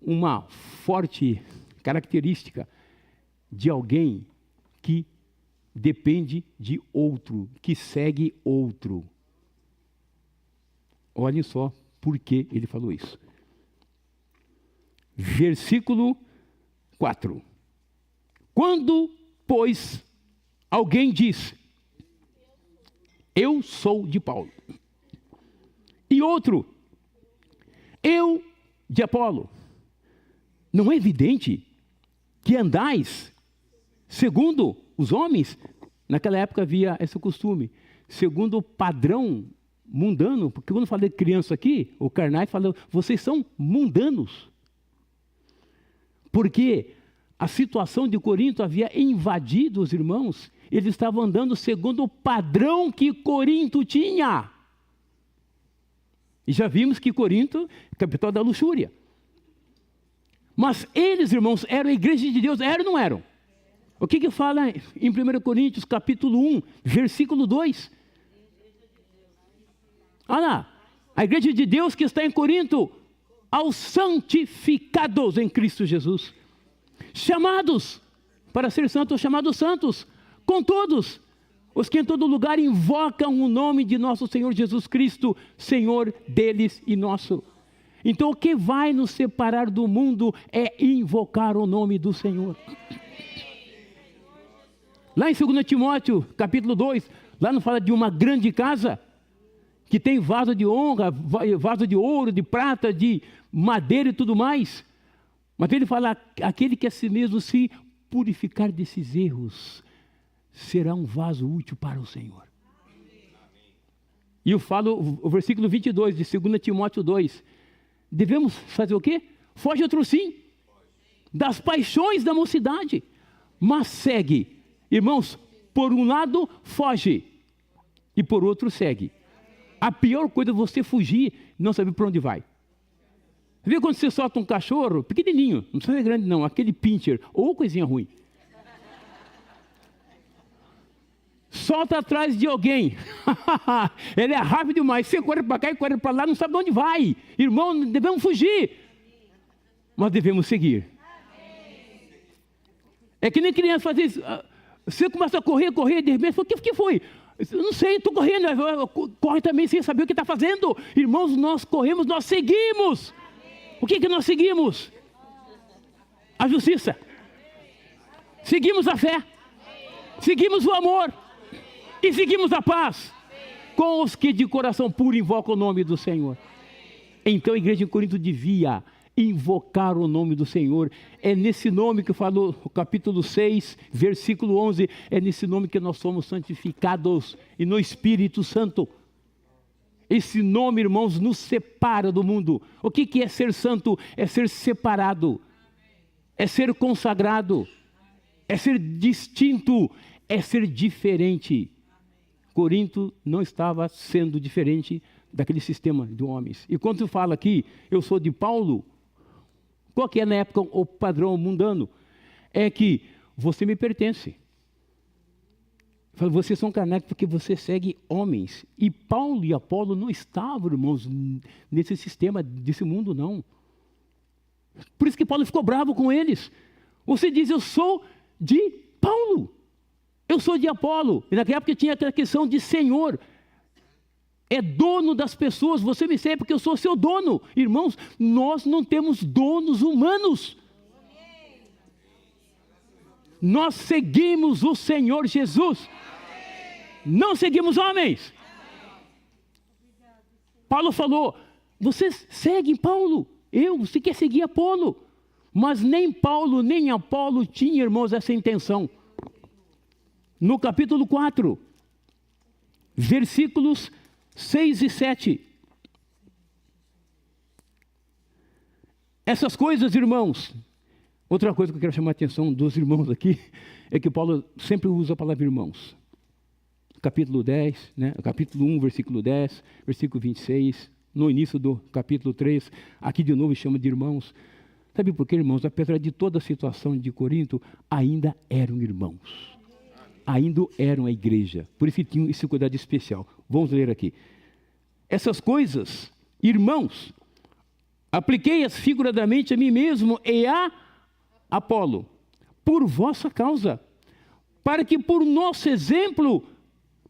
uma forte característica de alguém que depende de outro, que segue outro. Olhem só por que ele falou isso. versículo 4. Quando, pois, alguém diz, eu sou de Paulo, e outro, eu de Apolo, não é evidente que andais segundo os homens? Naquela época havia esse costume, segundo o padrão mundano, porque quando eu falei criança aqui, o Karnai falou, vocês são mundanos. Porque a situação de Corinto havia invadido os irmãos, eles estavam andando segundo o padrão que Corinto tinha. E já vimos que Corinto é capital da luxúria. Mas eles, irmãos, eram a igreja de Deus, eram ou não eram? O que fala em 1 Coríntios, capítulo 1, versículo 2? Olha lá, a igreja de Deus que está em Corinto, aos santificados em Cristo Jesus, chamados para ser santos, chamados santos, com todos os que em todo lugar invocam o nome de nosso Senhor Jesus Cristo, Senhor deles e nosso. Então o que vai nos separar do mundo é invocar o nome do Senhor. Lá em 2 Timóteo, capítulo 2, lá não fala de uma grande casa, que tem vaso de honra, vaso de ouro, de prata, de madeira e tudo mais. Mas ele fala, aquele que a si mesmo se purificar desses erros, será um vaso útil para o Senhor. E eu falo, o versículo 22 de 2 Timóteo 2, devemos fazer o quê? Foge outro sim, das paixões da mocidade, mas segue. Irmãos, por um lado foge, e por outro segue. A pior coisa é você fugir e não saber para onde vai. Vê quando você solta um cachorro, pequenininho, não precisa ser grande não, aquele pincher, ou coisinha ruim. Solta atrás de alguém, ele é rápido demais, você corre para cá e corre para lá, não sabe de onde vai. Irmão, devemos fugir, mas devemos seguir. É que nem criança fazer isso. Você começa a correr, de repente, o que foi? Eu não sei, estou correndo, corre também sem saber o que está fazendo. Irmãos, nós corremos, nós seguimos. O que nós seguimos? A justiça. Seguimos a fé. Seguimos o amor. E seguimos a paz. Com os que de coração puro invocam o nome do Senhor. Então a igreja em Corinto devia invocar o nome do Senhor. É nesse nome que falou o capítulo 6, versículo 11, é nesse nome que nós somos santificados, e no Espírito Santo. Esse nome, irmãos, nos separa do mundo. O que é ser santo? É ser separado, é ser consagrado, é ser distinto, é ser diferente. Corinto não estava sendo diferente daquele sistema de homens. E quando eu falo aqui, eu sou de Paulo, qual que é na época o padrão mundano? É que você me pertence. Vocês são carnais porque você segue homens. E Paulo e Apolo não estavam, irmãos, nesse sistema, desse mundo, não. Por isso que Paulo ficou bravo com eles. Você diz, eu sou de Paulo. Eu sou de Apolo. E naquela época tinha aquela questão de senhor. É dono das pessoas, você me segue porque eu sou seu dono. Irmãos, nós não temos donos humanos. Nós seguimos o Senhor Jesus. Não seguimos homens. Paulo falou, vocês seguem Paulo. Você quer seguir Apolo. Mas nem Paulo, nem Apolo tinham, irmãos, essa intenção. No capítulo 4, versículos 6 e 7. Essas coisas, irmãos. Outra coisa que eu quero chamar a atenção dos irmãos aqui, é que Paulo sempre usa a palavra irmãos. Capítulo 10, né? Capítulo 1, versículo 10, versículo 26, no início do capítulo 3, aqui de novo chama de irmãos. Sabe por quê, irmãos? Apesar de toda a situação de Corinto, ainda eram irmãos. Ainda eram a igreja, por isso tinham esse cuidado especial. Vamos ler aqui. Essas coisas, irmãos, apliquei-as figuradamente a mim mesmo e a Apolo, por vossa causa, para que por nosso exemplo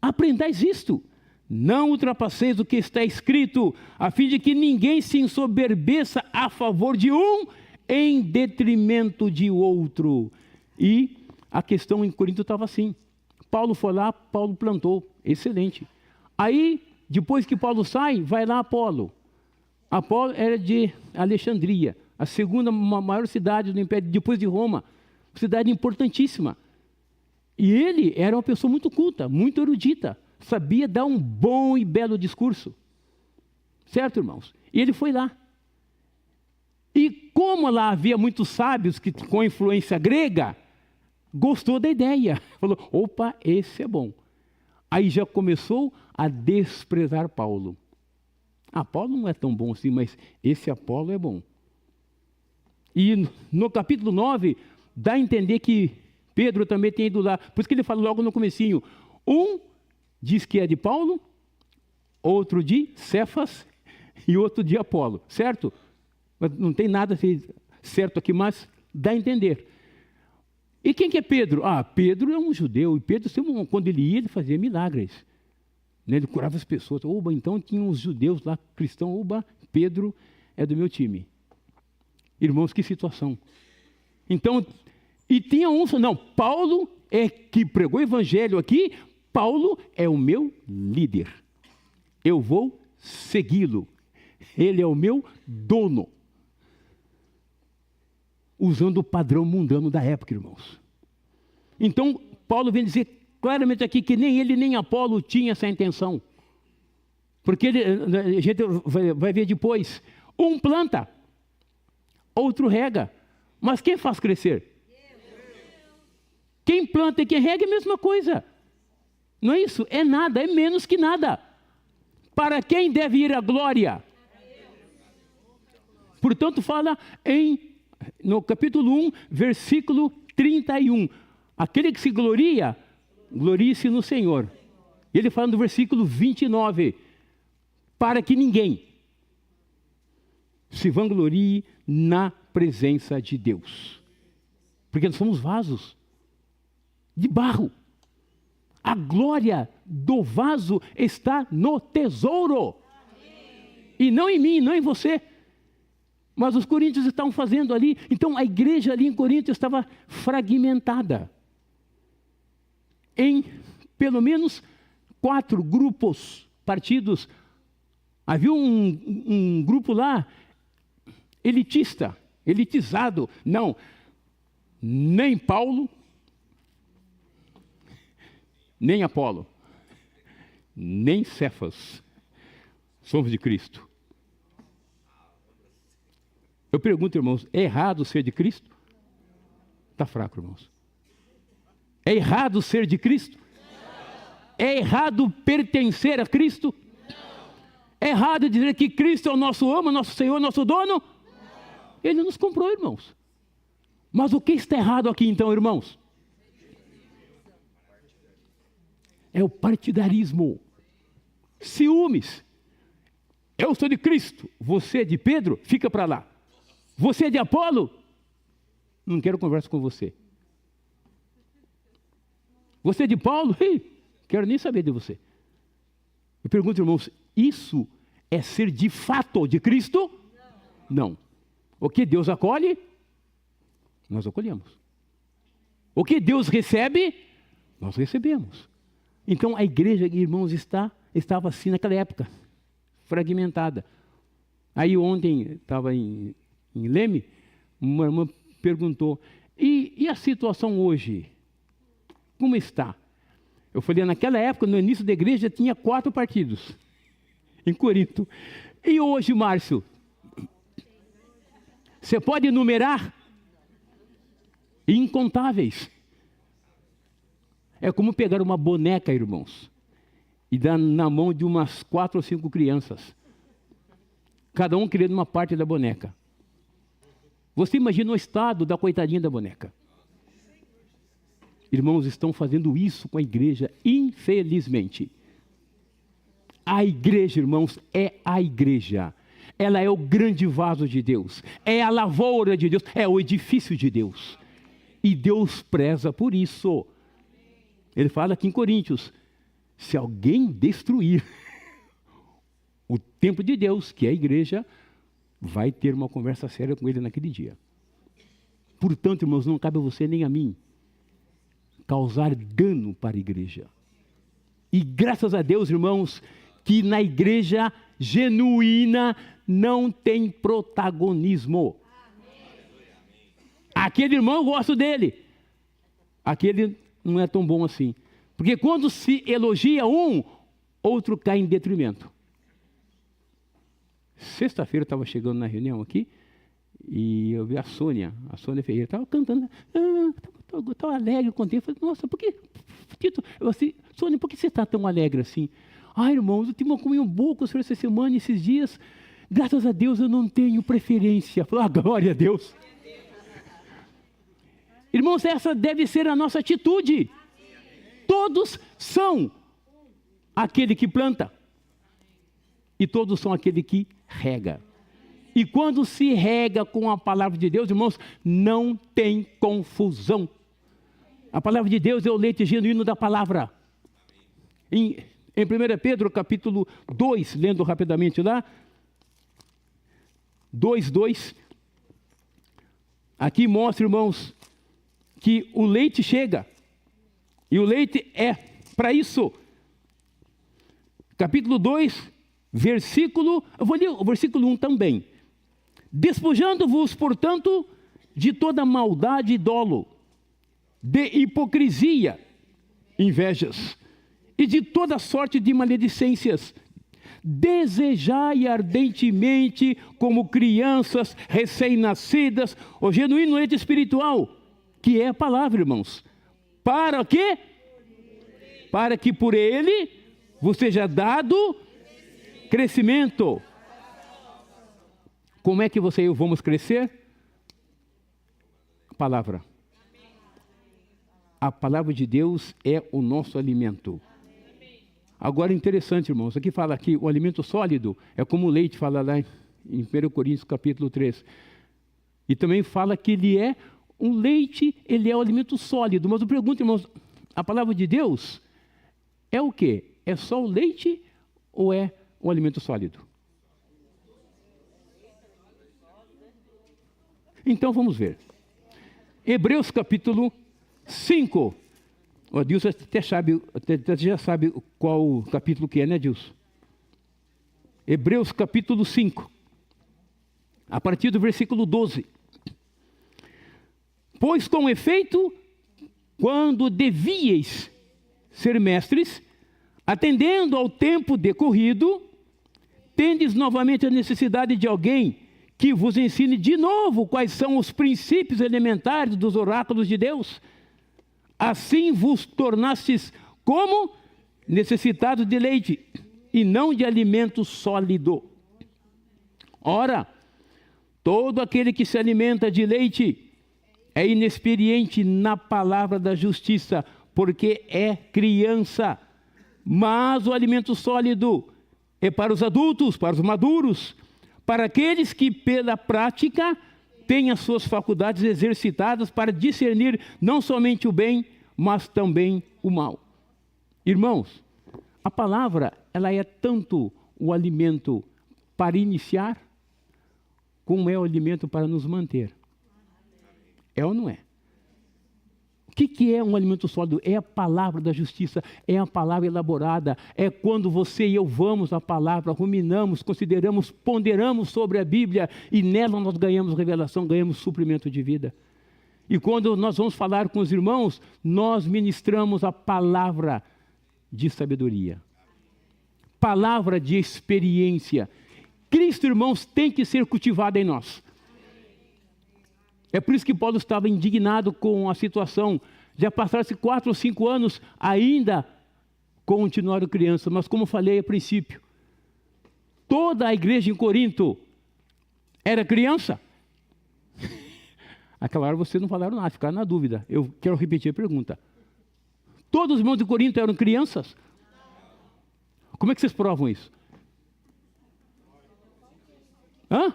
aprendais isto. Não ultrapasseis o que está escrito, a fim de que ninguém se ensoberbeça a favor de um em detrimento de outro. E a questão em Corinto estava assim. Paulo foi lá, Paulo plantou. Excelente. Aí, depois que Paulo sai, vai lá Apolo. Apolo era de Alexandria, a segunda maior cidade do Império, depois de Roma. Cidade importantíssima. E ele era uma pessoa muito culta, muito erudita. Sabia dar um bom e belo discurso. Certo, irmãos? E ele foi lá. E como lá havia muitos sábios com influência grega, gostou da ideia. Falou, opa, esse é bom. Aí já começou a desprezar Paulo. Paulo não é tão bom assim, mas esse Apolo é bom. E no capítulo 9, dá a entender que Pedro também tem ido lá. Por isso que ele fala logo no comecinho. Um diz que é de Paulo, outro de Cefas e outro de Apolo. Certo? Não tem nada certo aqui, mas dá a entender. E quem que é Pedro? Pedro é um judeu. E Pedro, quando ele ia, ele fazia milagres. Ele curava as pessoas. Então tinha uns judeus lá, cristãos. Pedro é do meu time. Irmãos, que situação. Então, e tinha uns, não, Paulo é que pregou o evangelho aqui, Paulo é o meu líder. Eu vou segui-lo. Ele é o meu dono. Usando o padrão mundano da época, irmãos. Então, Paulo vem dizer claramente aqui que nem ele nem Apolo tinha essa intenção. Porque a gente vai ver depois. Um planta, outro rega. Mas quem faz crescer? Quem planta e quem rega é a mesma coisa. Não é isso? É nada, é menos que nada. Para quem deve ir a glória? Portanto, fala no capítulo 1, versículo 31. Aquele que se gloria, glorie-se no Senhor. Ele fala no versículo 29. Para que ninguém se vanglorie na presença de Deus. Porque nós somos vasos de barro. A glória do vaso está no tesouro. E não em mim, não em você. Mas os coríntios estavam fazendo ali. Então a igreja ali em Corinto estava fragmentada. Em pelo menos 4 grupos, partidos. Havia um grupo lá, elitizado. Não, nem Paulo, nem Apolo, nem Cefas. Somos de Cristo. Eu pergunto, irmãos, é errado ser de Cristo? Está fraco, irmãos. É errado ser de Cristo? Não. É errado pertencer a Cristo? Não. É errado dizer que Cristo é o nosso amo, nosso Senhor, nosso dono? Não. Ele nos comprou, irmãos. Mas o que está errado aqui então, irmãos? É o partidarismo. Ciúmes. Eu sou de Cristo, você é de Pedro, fica para lá. Você é de Apolo? Não quero conversa com você. Você é de Paulo? Quero nem saber de você. Eu pergunto, irmãos, isso é ser de fato de Cristo? Não. O que Deus acolhe, nós acolhemos. O que Deus recebe, nós recebemos. Então a igreja, irmãos, estava assim naquela época, fragmentada. Aí ontem, estava em Leme, uma irmã perguntou, e a situação hoje? Como está? Eu falei, naquela época, no início da igreja, tinha 4 partidos, em Corinto. E hoje, Márcio? Você pode enumerar? Incontáveis. É como pegar uma boneca, irmãos, e dar na mão de umas 4 ou 5 crianças. Cada um querendo uma parte da boneca. Você imagina o estado da coitadinha da boneca. Irmãos, estão fazendo isso com a igreja, infelizmente. A igreja, irmãos, é a igreja. Ela é o grande vaso de Deus. É a lavoura de Deus. É o edifício de Deus. E Deus preza por isso. Ele fala aqui em Coríntios, se alguém destruir o templo de Deus, que é a igreja, vai ter uma conversa séria com ele naquele dia. Portanto, irmãos, não cabe a você nem a mim causar dano para a igreja. E graças a Deus, irmãos, que na igreja genuína não tem protagonismo. Aquele irmão, eu gosto dele. Aquele não é tão bom assim. Porque quando se elogia um, outro cai em detrimento. Sexta-feira eu estava chegando na reunião aqui e eu vi a Sônia Ferreira, estava cantando, estava alegre, contente. Eu falei, nossa, por que, Tito? Eu assim, Sônia, por que você está tão alegre assim? Ai, irmãos, eu tive uma comunhão boa com o Senhor essa semana, esses dias. Graças a Deus eu não tenho preferência. Falei, glória a Deus. Irmãos, essa deve ser a nossa atitude. Todos são aquele que planta. E todos são aquele que rega. E quando se rega com a palavra de Deus, irmãos, não tem confusão. A palavra de Deus é o leite genuíno da palavra. Em 1 Pedro, capítulo 2, lendo rapidamente lá, 2:2, aqui mostra, irmãos, que o leite chega, e o leite é para isso. Capítulo 2, versículo, eu vou ler o versículo 1 também. Despojando-vos, portanto, de toda maldade e dolo, de hipocrisia, invejas, e de toda sorte de maledicências, desejai ardentemente, como crianças recém-nascidas, o genuíno leite espiritual, que é a palavra, irmãos. Para quê? Para que por ele vos seja dado crescimento. Como é que você e eu vamos crescer? Palavra. A palavra de Deus é o nosso alimento. Agora, interessante, irmãos, aqui fala que o alimento sólido é como o leite, fala lá em 1 Coríntios capítulo 3. E também fala que ele é um leite, ele é o alimento sólido. Mas eu pergunto, irmãos, a palavra de Deus é o quê? É só o leite ou é um alimento sólido? Então vamos ver. Hebreus capítulo 5. O Adilson até já sabe qual capítulo que é, né, Adilson? Hebreus capítulo 5. A partir do versículo 12. Pois com efeito, quando devíeis ser mestres, atendendo ao tempo decorrido, tendes novamente a necessidade de alguém que vos ensine de novo quais são os princípios elementares dos oráculos de Deus. Assim vos tornastes como necessitados de leite e não de alimento sólido. Ora, todo aquele que se alimenta de leite é inexperiente na palavra da justiça, porque é criança. Mas o alimento sólido é para os adultos, para os maduros, para aqueles que pela prática têm as suas faculdades exercitadas para discernir não somente o bem, mas também o mal. Irmãos, a palavra, ela é tanto o alimento para iniciar, como é o alimento para nos manter. É ou não é? O que é um alimento sólido? É a palavra da justiça, é a palavra elaborada, é quando você e eu vamos à palavra, ruminamos, consideramos, ponderamos sobre a Bíblia e nela nós ganhamos revelação, ganhamos suprimento de vida. E quando nós vamos falar com os irmãos, nós ministramos a palavra de sabedoria, palavra de experiência. Cristo, irmãos, tem que ser cultivado em nós. É por isso que Paulo estava indignado com a situação. Já passaram-se 4 ou 5 anos, ainda continuaram crianças. Mas como falei a princípio, toda a igreja em Corinto era criança. Aquela hora vocês não falaram nada, ficaram na dúvida. Eu quero repetir a pergunta. Todos os irmãos de Corinto eram crianças? Como é que vocês provam isso? Hã?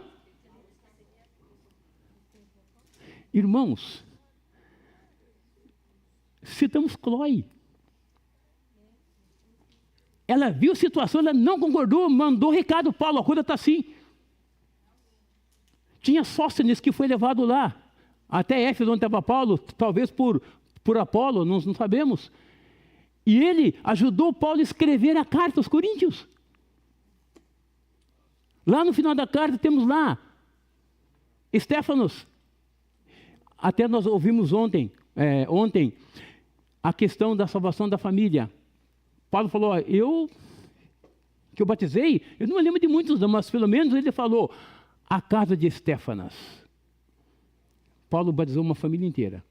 Irmãos, citamos Chloe. Ela viu a situação, ela não concordou, mandou recado, Paulo, a coisa está assim. Tinha Sóstenes que foi levado lá, até Éfeso, onde estava Paulo, talvez por Apolo, não sabemos. E ele ajudou Paulo a escrever a carta aos Coríntios. Lá no final da carta temos lá Estéfanos. Até nós ouvimos ontem a questão da salvação da família. Paulo falou, eu batizei, eu não me lembro de muitos, mas pelo menos ele falou, a casa de Estéfanas. Paulo batizou uma família inteira.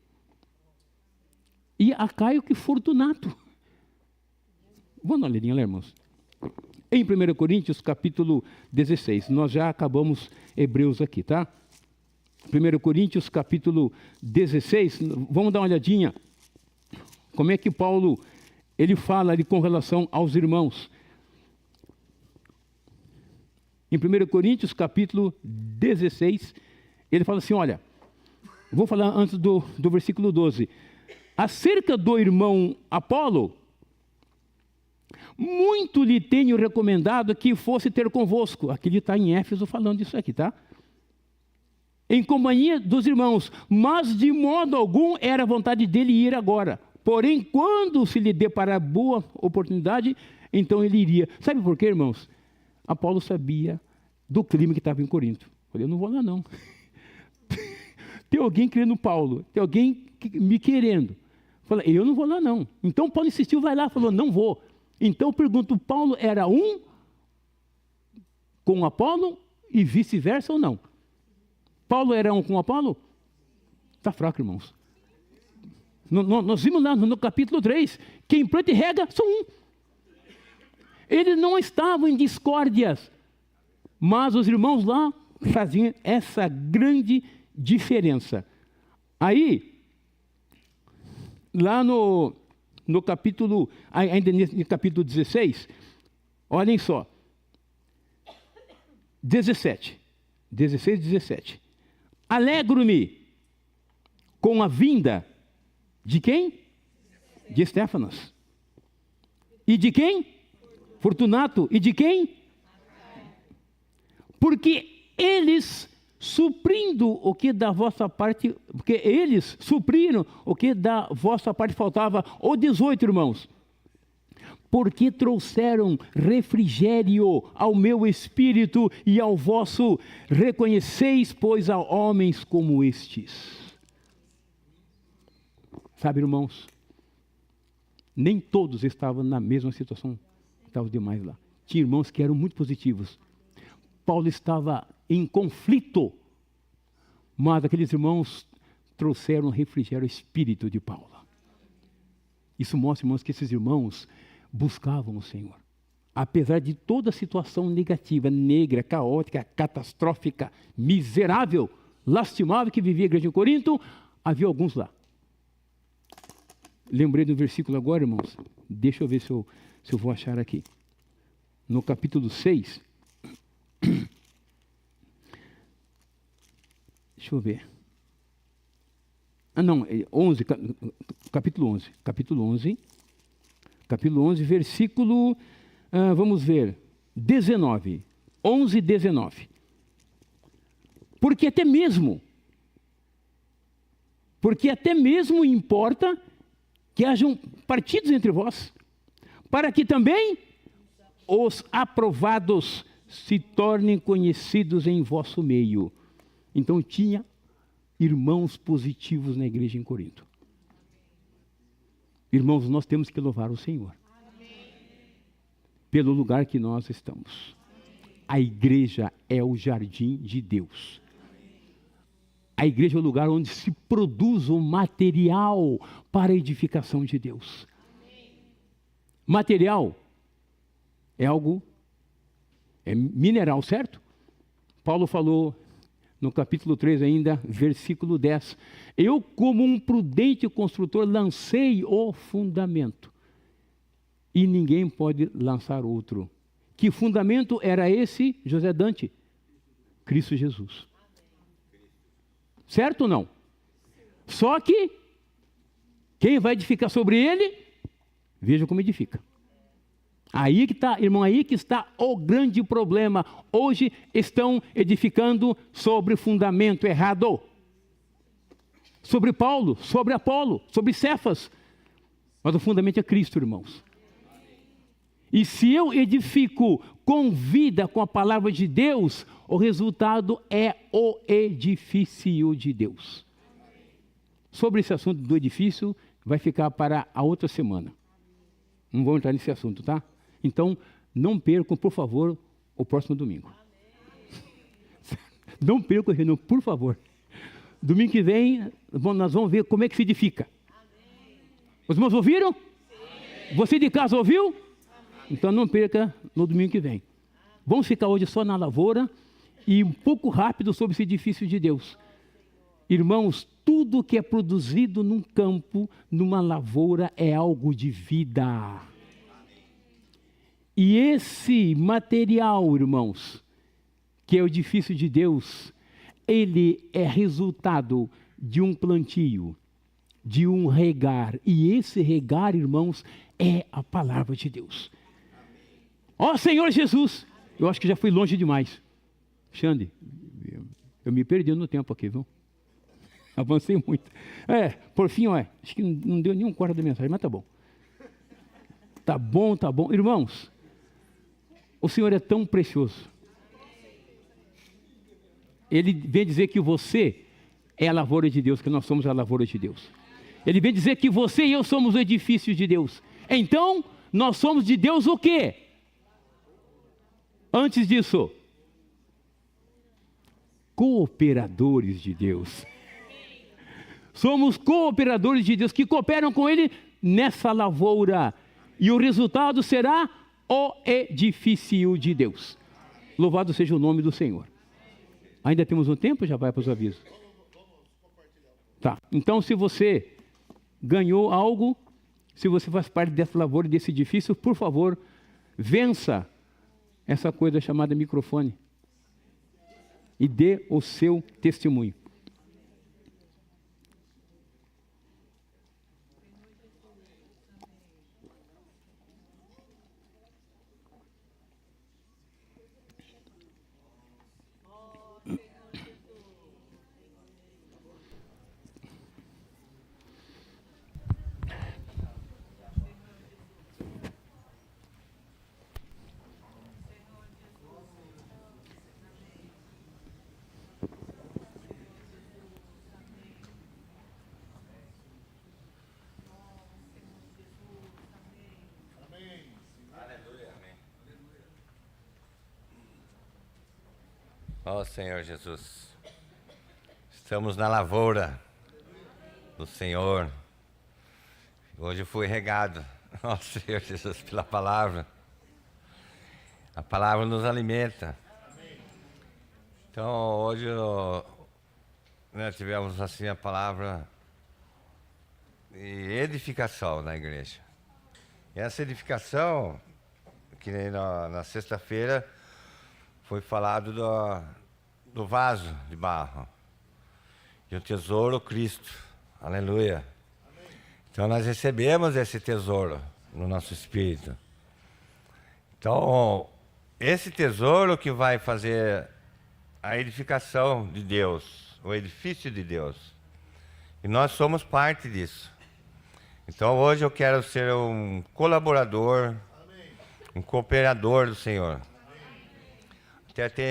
E a Caio que Fortunato. Vamos dar uma olhadinha lá, irmãos. Em 1 Coríntios, capítulo 16. Nós já acabamos Hebreus aqui, tá? 1 Coríntios, capítulo 16. Vamos dar uma olhadinha. Como é que Paulo, ele fala ali com relação aos irmãos. Em 1 Coríntios, capítulo 16, ele fala assim, olha, vou falar antes do versículo 12. Acerca do irmão Apolo, muito lhe tenho recomendado que fosse ter convosco. Aqui ele está em Éfeso falando isso aqui, tá? Em companhia dos irmãos, mas de modo algum era a vontade dele ir agora. Porém, quando se lhe deparar boa oportunidade, então ele iria. Sabe por quê, irmãos? Apolo sabia do clima que estava em Corinto. Falei, eu não vou lá não. Tem alguém querendo Paulo, tem alguém me querendo. Falei, eu não vou lá não. Então Paulo insistiu, vai lá. Falou, não vou. Então eu pergunto, Paulo era um com Apolo e vice-versa ou não? Paulo era um com Apolo? Está fraco, irmãos. Nós vimos lá no capítulo 3, quem planta e rega são um. Eles não estavam em discórdias, mas os irmãos lá faziam essa grande diferença. Aí, lá no capítulo, ainda no capítulo 16, olhem só, 16, 17. Alegro-me com a vinda de quem? De Estéfanas. E de quem? Fortunato. E de quem? Porque eles suprindo o que da vossa parte, porque eles supriram o que da vossa parte faltava. O 18, irmãos. Porque trouxeram refrigério ao meu espírito e ao vosso, reconheceis, pois, a homens como estes. Sabe, irmãos, nem todos estavam na mesma situação que estavam os demais lá. Tinha irmãos que eram muito positivos. Paulo estava em conflito, mas aqueles irmãos trouxeram refrigério ao espírito de Paulo. Isso mostra, irmãos, que esses irmãos buscavam o Senhor. Apesar de toda a situação negativa, negra, caótica, catastrófica, miserável, lastimável que vivia a igreja de Corinto, havia alguns lá. Lembrei do versículo agora, irmãos. Deixa eu ver se eu vou achar aqui. No capítulo 6. Deixa eu ver. 11, capítulo 11. Capítulo 11, versículo, vamos ver, 19. 11, 19. Porque até mesmo importa que hajam partidos entre vós, para que também os aprovados se tornem conhecidos em vosso meio. Então tinha irmãos positivos na igreja em Corinto. Irmãos, nós temos que louvar o Senhor. Amém. Pelo lugar que nós estamos. Amém. A igreja é o jardim de Deus. A igreja é o lugar onde se produz o material para a edificação de Deus. Amém. Material é algo, é mineral, certo? Paulo falou no capítulo 3 ainda, versículo 10. Eu, como um prudente construtor, lancei o fundamento. E ninguém pode lançar outro. Que fundamento era esse, José Dante? Cristo Jesus. Certo ou não? Só que, quem vai edificar sobre ele, veja como edifica. Aí que está, irmão, aí que está o grande problema. Hoje estão edificando sobre fundamento errado. sobre Paulo, sobre Apolo, sobre Cefas. Mas o fundamento é Cristo, irmãos. E se eu edifico com vida, com a palavra de Deus, o resultado é o edifício de Deus. Sobre esse assunto do edifício, vai ficar para a outra semana. Não vou entrar nesse assunto, tá? Então, não percam, por favor, o próximo domingo. Não percam o reunião, por favor. Domingo que vem, nós vamos ver como é que se edifica. Os irmãos ouviram? Você de casa ouviu? Então não perca no domingo que vem. Vamos ficar hoje só na lavoura e um pouco rápido sobre esse edifício de Deus. Irmãos, tudo que é produzido num campo, numa lavoura, é algo de vida. E esse material, irmãos, que é o edifício de Deus, ele é resultado de um plantio, de um regar. E esse regar, irmãos, é a palavra de Deus. Ó Senhor Jesus, eu acho que já fui longe demais. Xande, eu me perdi no tempo aqui, viu? Avancei muito. Por fim, acho que não deu nenhum quarto da mensagem, mas tá bom. Tá bom, tá bom. Irmãos, o Senhor é tão precioso. Ele vem dizer que você é a lavoura de Deus, que nós somos a lavoura de Deus. Ele vem dizer que você e eu somos o edifício de Deus. Então, nós somos de Deus o quê? Antes disso, cooperadores de Deus. Somos cooperadores de Deus que cooperam com Ele nessa lavoura. E o resultado será o edifício de Deus. Louvado seja o nome do Senhor. Ainda temos um tempo, já vai para os avisos. Tá, então se você ganhou algo, se você faz parte dessa lavoura, desse edifício, por favor, vença essa coisa chamada microfone e dê o seu testemunho. Ó Senhor Jesus, estamos na lavoura do Senhor. Hoje fui regado, ó Senhor Jesus, pela palavra. A palavra nos alimenta. Então hoje tivemos assim a palavra de edificação na igreja. E essa edificação, que nem na sexta-feira, foi falado do vaso de barro. E o tesouro, Cristo. Aleluia. Amém. Então nós recebemos esse tesouro no nosso espírito. Então, esse tesouro que vai fazer a edificação de Deus, o edifício de Deus. E nós somos parte disso. Então hoje eu quero ser um colaborador, um cooperador do Senhor. Até tem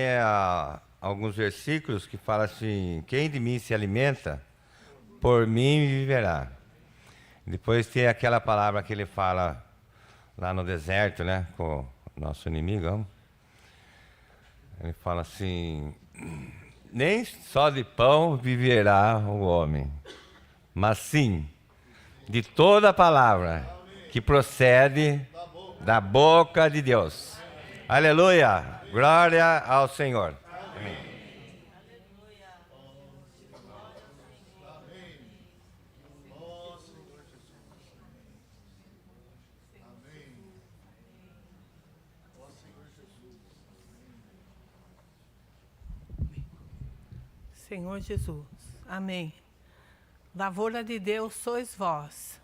alguns versículos que falam assim: quem de mim se alimenta, por mim viverá. Depois tem aquela palavra que ele fala lá no deserto, né, com o nosso inimigo. Ele fala assim: nem só de pão viverá o homem, mas sim de toda a palavra que procede da boca de Deus. Aleluia! Glória ao Senhor. Amém. Senhor Jesus, amém. Lavoura de Deus sois vós,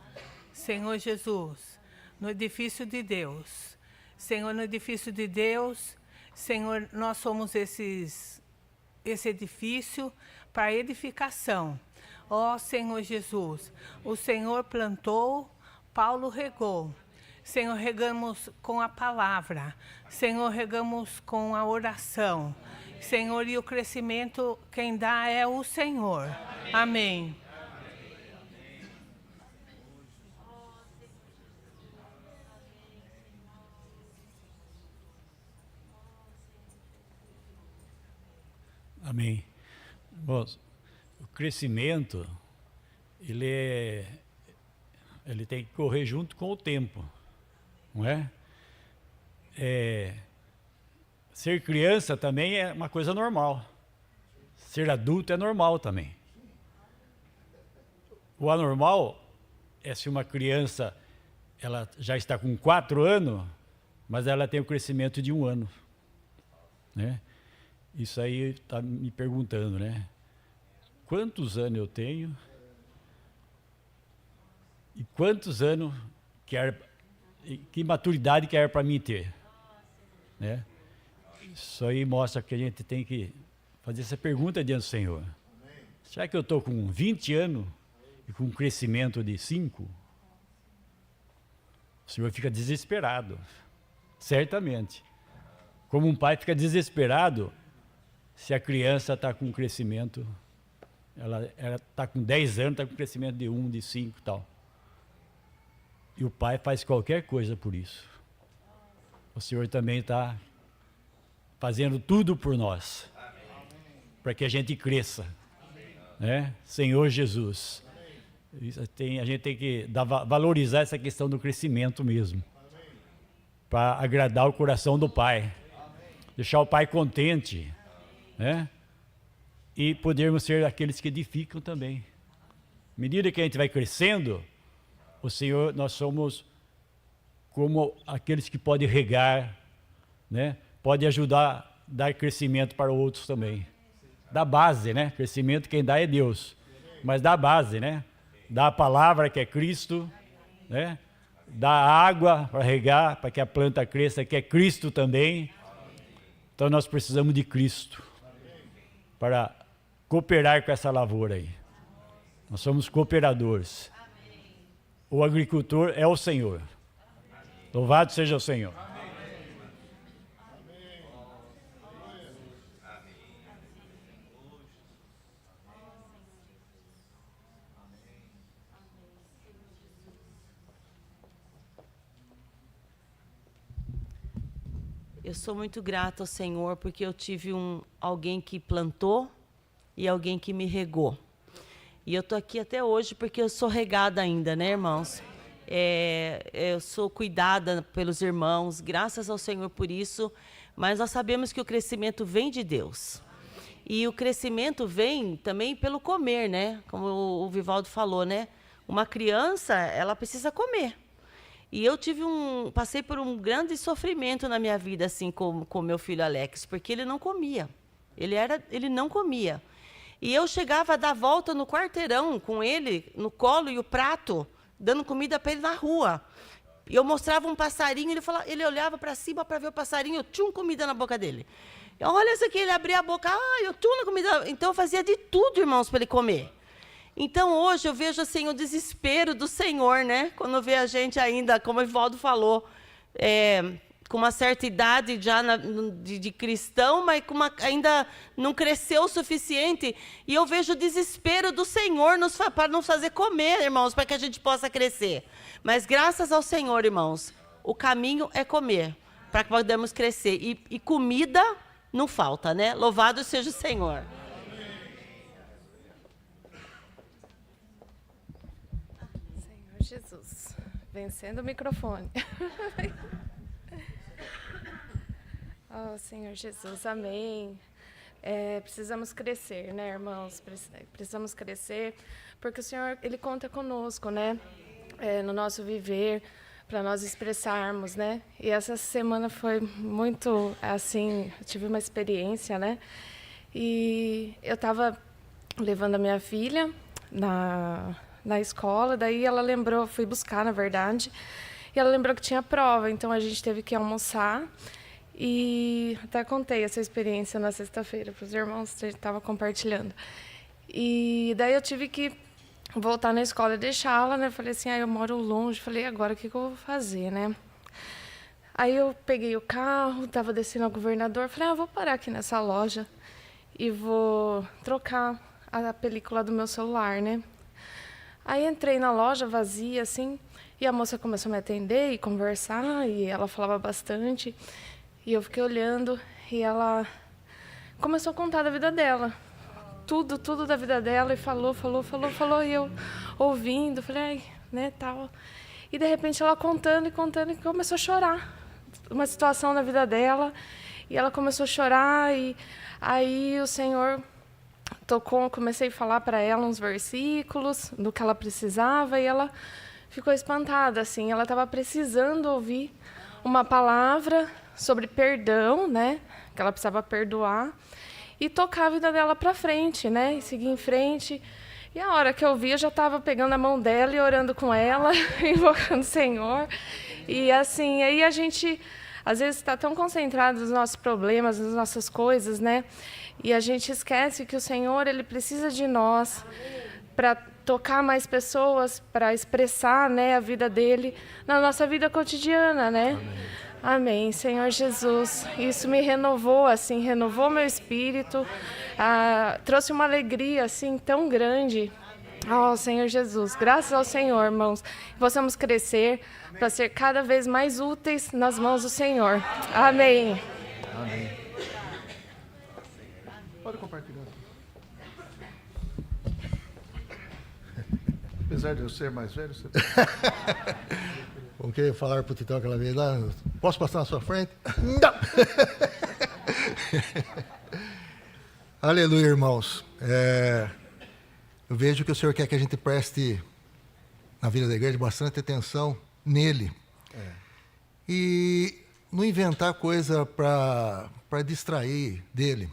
Senhor Jesus, no edifício de Deus. Senhor, no edifício de Deus, Senhor, nós somos esse edifício para edificação. Ó Senhor Jesus, o Senhor plantou, Paulo regou. Senhor, regamos com a palavra. Senhor, regamos com a oração. Senhor, e o crescimento quem dá é o Senhor. Amém. Amém. Bom, o crescimento, ele tem que correr junto com o tempo, não é? Ser criança também é uma coisa normal. Ser adulto é normal também. O anormal é se uma criança ela já está com 4 anos, mas ela tem o crescimento de 1 ano, né? Isso aí está me perguntando, né? Quantos anos eu tenho? E quantos anos que maturidade quer para mim ter? Né? Isso aí mostra que a gente tem que fazer essa pergunta diante do Senhor. Será que eu estou com 20 anos e com um crescimento de 5? O Senhor fica desesperado, certamente. Como um pai fica desesperado se a criança está com um crescimento, ela está com 10 anos, está com um crescimento de 1, de 5 e tal. E o pai faz qualquer coisa por isso. O Senhor também está fazendo tudo por nós, para que a gente cresça, né? Senhor Jesus. A gente tem que valorizar essa questão do crescimento mesmo, para agradar o coração do Pai, deixar o Pai contente, né? E podermos ser aqueles que edificam também. À medida que a gente vai crescendo, o Senhor, nós somos como aqueles que podem regar, né? Pode ajudar, dar crescimento para outros também. Da base, né? Crescimento quem dá é Deus, mas da base, né? Dá a palavra que é Cristo, né? Dá água para regar, para que a planta cresça, que é Cristo também. Então nós precisamos de Cristo para cooperar com essa lavoura aí. Nós somos cooperadores. O agricultor é o Senhor. Louvado seja o Senhor. Eu sou muito grata ao Senhor porque eu tive alguém que plantou e alguém que me regou. E eu estou aqui até hoje porque eu sou regada ainda, né, irmãos? Eu sou cuidada pelos irmãos, graças ao Senhor por isso, mas nós sabemos que o crescimento vem de Deus. E o crescimento vem também pelo comer, né? Como o Vivaldo falou, né? Uma criança, ela precisa comer. E eu passei por um grande sofrimento na minha vida, assim, com meu filho Alex, porque ele não comia. Ele não comia. E eu chegava a dar volta no quarteirão com ele, no colo e o prato, dando comida para ele na rua. E eu mostrava um passarinho, ele olhava para cima para ver o passarinho, eu tinha comida na boca dele. Olha isso aqui, ele abria a boca, eu tinha comida. Então eu fazia de tudo, irmãos, para ele comer. Então, hoje, eu vejo assim, o desespero do Senhor, né? Quando vê a gente ainda, como o Ivaldo falou, com uma certa idade já de cristão, mas ainda não cresceu o suficiente. E eu vejo o desespero do Senhor para nos fazer comer, irmãos, para que a gente possa crescer. Mas, graças ao Senhor, irmãos, o caminho é comer, para que podamos crescer. E comida não falta, né? Louvado seja o Senhor. Jesus, vencendo o microfone. Oh, Senhor Jesus, amém. Precisamos crescer, né, irmãos? Precisamos crescer, porque o Senhor, Ele conta conosco, né? No nosso viver, para nós expressarmos, né? E essa semana foi muito, assim, eu tive uma experiência, né? E eu estava levando a minha filha na escola, daí ela lembrou, fui buscar, na verdade, e ela lembrou que tinha prova, então a gente teve que almoçar, e até contei essa experiência na sexta-feira para os irmãos, a gente estava compartilhando. E daí eu tive que voltar na escola e deixá-la, né? Falei assim, eu moro longe. Falei, agora o que eu vou fazer, né? Aí eu peguei o carro, estava descendo ao Governador, falei, eu vou parar aqui nessa loja e vou trocar a película do meu celular, né? Aí entrei na loja vazia, assim, e a moça começou a me atender e conversar, e ela falava bastante, e eu fiquei olhando, e ela começou a contar da vida dela. Tudo da vida dela, e falou, e eu ouvindo, falei, ai, né, tal. E, de repente, ela contando, e começou a chorar. Uma situação na vida dela, e ela começou a chorar, e aí o Senhor tocou, comecei a falar para ela uns versículos do que ela precisava, e ela ficou espantada, assim, ela estava precisando ouvir uma palavra sobre perdão, né, que ela precisava perdoar, e tocar a vida dela para frente, né, e seguir em frente. E a hora que eu vi, eu já estava pegando a mão dela e orando com ela, invocando o Senhor. E assim, aí a gente, às vezes, está tão concentrado nos nossos problemas, nas nossas coisas, né? E a gente esquece que o Senhor, Ele precisa de nós para tocar mais pessoas, para expressar, né, a vida dEle na nossa vida cotidiana, né? Amém, Senhor Jesus. Isso me renovou, assim, renovou meu espírito, trouxe uma alegria, assim, tão grande. Oh, Senhor Jesus, graças ao Senhor, irmãos, que possamos crescer para ser cada vez mais úteis nas mãos do Senhor. Amém. Amém. Pode compartilhar. Apesar de eu ser mais velho, você... Como que falar pro Titão aquela vez lá? Posso passar na sua frente? Não! Aleluia, irmãos. Eu vejo que o Senhor quer que a gente preste, na vida da igreja, bastante atenção nele. E não inventar coisa para distrair dele.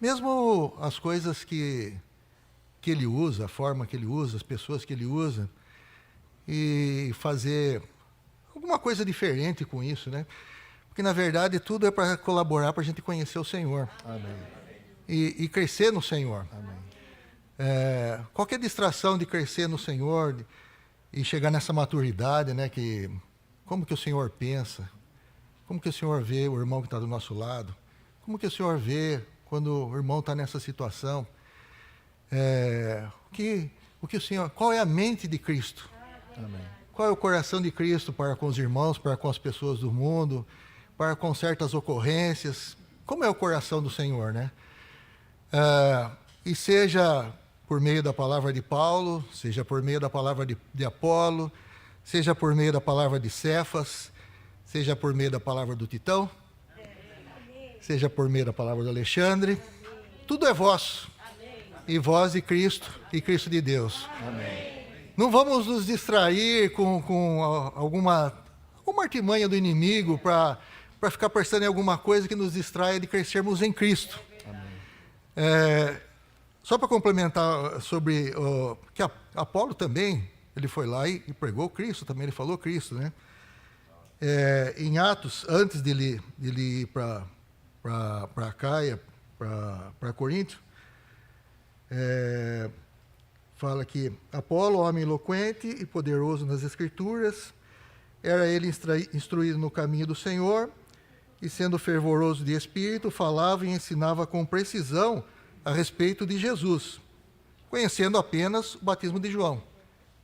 Mesmo as coisas que ele usa, a forma que ele usa, as pessoas que ele usa, e fazer alguma coisa diferente com isso, né? Porque, na verdade, tudo é para colaborar para a gente conhecer o Senhor. Amém. E crescer no Senhor. Amém. Qualquer distração de crescer no Senhor e chegar nessa maturidade, né? Como que o Senhor pensa? Como que o Senhor vê o irmão que está do nosso lado? Como que o Senhor vê quando o irmão está nessa situação? Qual é a mente de Cristo? Amém. Qual é o coração de Cristo para com os irmãos, para com as pessoas do mundo, para com certas ocorrências? Como é o coração do Senhor, né? E seja por meio da palavra de Paulo, seja por meio da palavra de Apolo, seja por meio da palavra de Cefas, seja por meio da palavra do Titão, seja por meio da palavra do Alexandre, tudo é vosso. E vós de Cristo, e Cristo de Deus. Amém. Não vamos nos distrair com alguma artimanha do inimigo para ficar pensando em alguma coisa que nos distraia de crescermos em Cristo. Só para complementar sobre que Apolo também, ele foi lá e pregou Cristo também, ele falou Cristo, né? Em Atos, antes de ele ir para Caia, para Corinto, fala que Apolo, homem eloquente e poderoso nas Escrituras, era ele instruído no caminho do Senhor, e sendo fervoroso de espírito, falava e ensinava com precisão a respeito de Jesus, conhecendo apenas o batismo de João.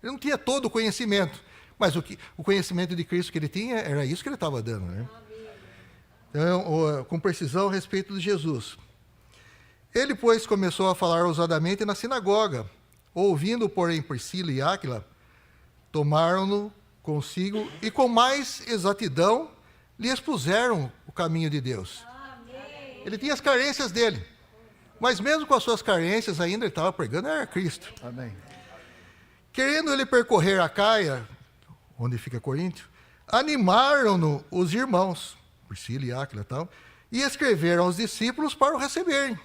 Ele não tinha todo o conhecimento, mas o conhecimento de Cristo que ele tinha, era isso que ele estava dando, né? Então, com precisão a respeito de Jesus. Ele, pois, começou a falar ousadamente na sinagoga. Ouvindo, porém, Priscila e Áquila, tomaram-no consigo e com mais exatidão lhe expuseram o caminho de Deus. Amém. Ele tinha as carências dele, mas mesmo com as suas carências ainda ele estava pregando, era Cristo. Amém. Querendo ele percorrer a Caia, onde fica Coríntio, animaram-no os irmãos, Priscila e Áquila e tal, e escreveram aos discípulos para o receberem.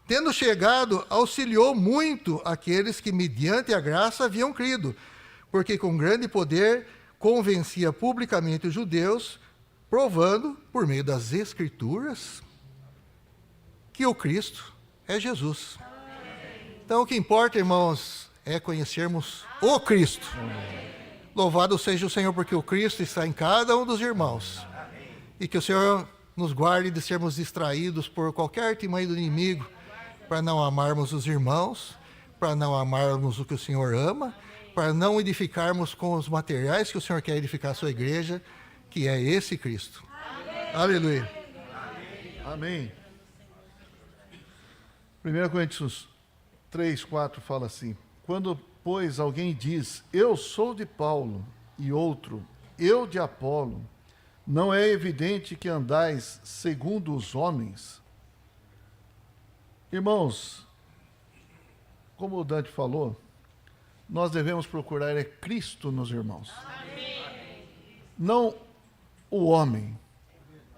Tendo chegado, auxiliou muito aqueles que, mediante a graça, haviam crido, porque com grande poder convencia publicamente os judeus, provando, por meio das Escrituras, que o Cristo é Jesus. Então, o que importa, irmãos, é conhecermos o Cristo. Louvado seja o Senhor, porque o Cristo está em cada um dos irmãos. E que o Senhor nos guarde de sermos distraídos por qualquer artimanha do inimigo, para não amarmos os irmãos, para não amarmos o que o Senhor ama, para não edificarmos com os materiais que o Senhor quer edificar a sua igreja, que é esse Cristo. Amém. Aleluia. Amém. 1 Coríntios 3, 4 fala assim: quando, pois, alguém diz, eu sou de Paulo, e outro, eu de Apolo, não é evidente que andais segundo os homens? Irmãos, como o Dante falou, nós devemos procurar é Cristo nos irmãos. Não o homem,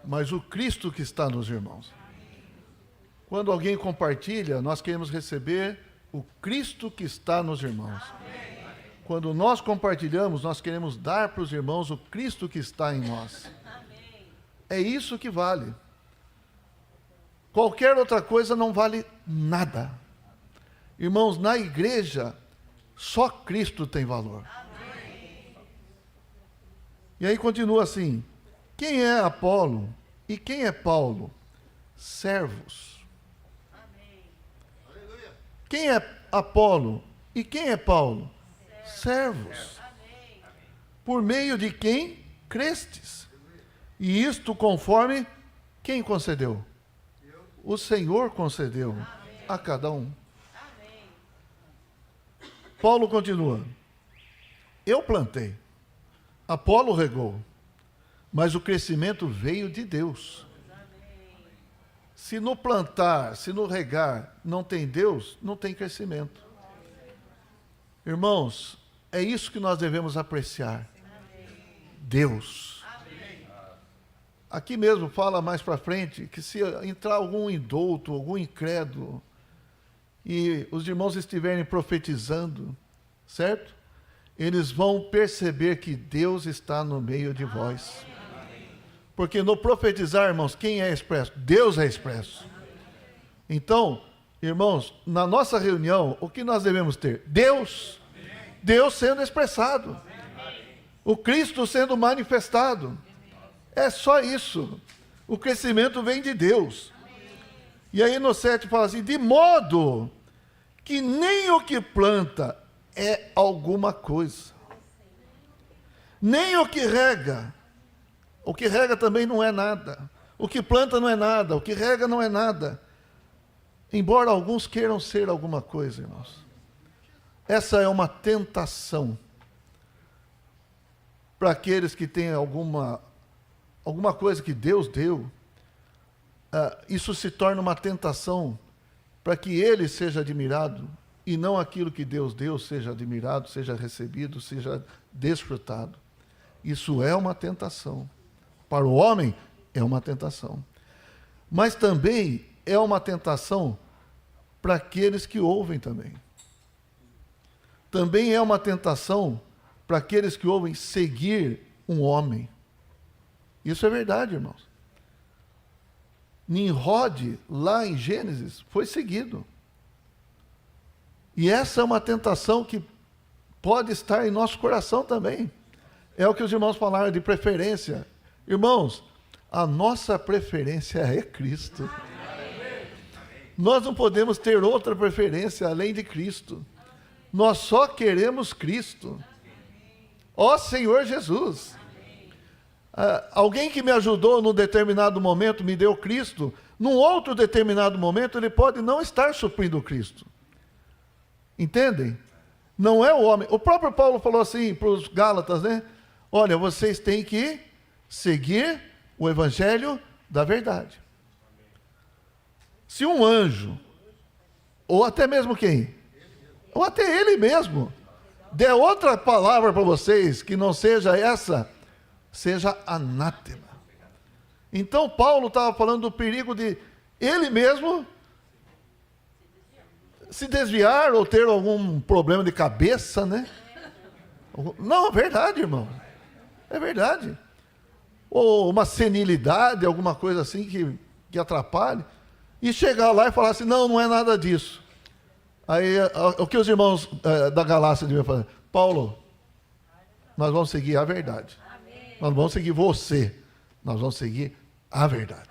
mas o Cristo que está nos irmãos. Quando alguém compartilha, nós queremos receber o Cristo que está nos irmãos. Quando nós compartilhamos, nós queremos dar para os irmãos o Cristo que está em nós. É isso que vale. Qualquer outra coisa não vale nada. Irmãos, na igreja, só Cristo tem valor. E aí continua assim: quem é Apolo e quem é Paulo? Servos. Quem é Apolo e quem é Paulo? Servos. Por meio de quem crestes. E isto conforme quem concedeu? O Senhor concedeu a cada um. Paulo continua: eu plantei, Apolo regou, mas o crescimento veio de Deus. Se no plantar, se no regar não tem Deus, não tem crescimento. Irmãos, é isso que nós devemos apreciar. Deus. Aqui mesmo fala mais para frente que se entrar algum indouto, algum incrédulo, e os irmãos estiverem profetizando, certo? Eles vão perceber que Deus está no meio de vós. Porque no profetizar, irmãos, quem é expresso? Deus é expresso. Então, irmãos, na nossa reunião, o que nós devemos ter? Deus. Deus sendo expressado. O Cristo sendo manifestado. É só isso. O crescimento vem de Deus. E aí no 7 fala assim: de modo que nem o que planta é alguma coisa, nem o que rega também não é nada, o que planta não é nada, o que rega não é nada, embora alguns queiram ser alguma coisa, irmãos. Essa é uma tentação para aqueles que têm alguma coisa que Deus deu. Isso se torna uma tentação para que ele seja admirado e não aquilo que Deus deu seja admirado, seja recebido, seja desfrutado. Isso é uma tentação. Para o homem é uma tentação. Mas também é uma tentação para aqueles que ouvem também. Também é uma tentação para aqueles que ouvem seguir um homem. Isso é verdade, irmãos. Nimrod, lá em Gênesis, foi seguido. E essa é uma tentação que pode estar em nosso coração também. É o que os irmãos falaram de preferência. Irmãos, a nossa preferência é Cristo. Nós não podemos ter outra preferência além de Cristo. Nós só queremos Cristo. Ó Senhor Jesus. Alguém que me ajudou num determinado momento, me deu Cristo, num outro determinado momento ele pode não estar suprindo Cristo. Entendem? Não é o homem. O próprio Paulo falou assim para os Gálatas, né? Olha, vocês têm que seguir o evangelho da verdade. Se um anjo, ou até mesmo quem? Ou até ele mesmo, der outra palavra para vocês que não seja essa, seja anátema. Então Paulo estava falando do perigo de ele mesmo se desviar ou ter algum problema de cabeça, né? Não, é verdade, irmão. É verdade. Ou uma senilidade, alguma coisa assim que atrapalhe. E chegar lá e falar assim, não é nada disso. Aí, o que os irmãos da Galácia deviam fazer? Paulo, nós vamos seguir a verdade. Nós não vamos seguir você. Nós vamos seguir a verdade.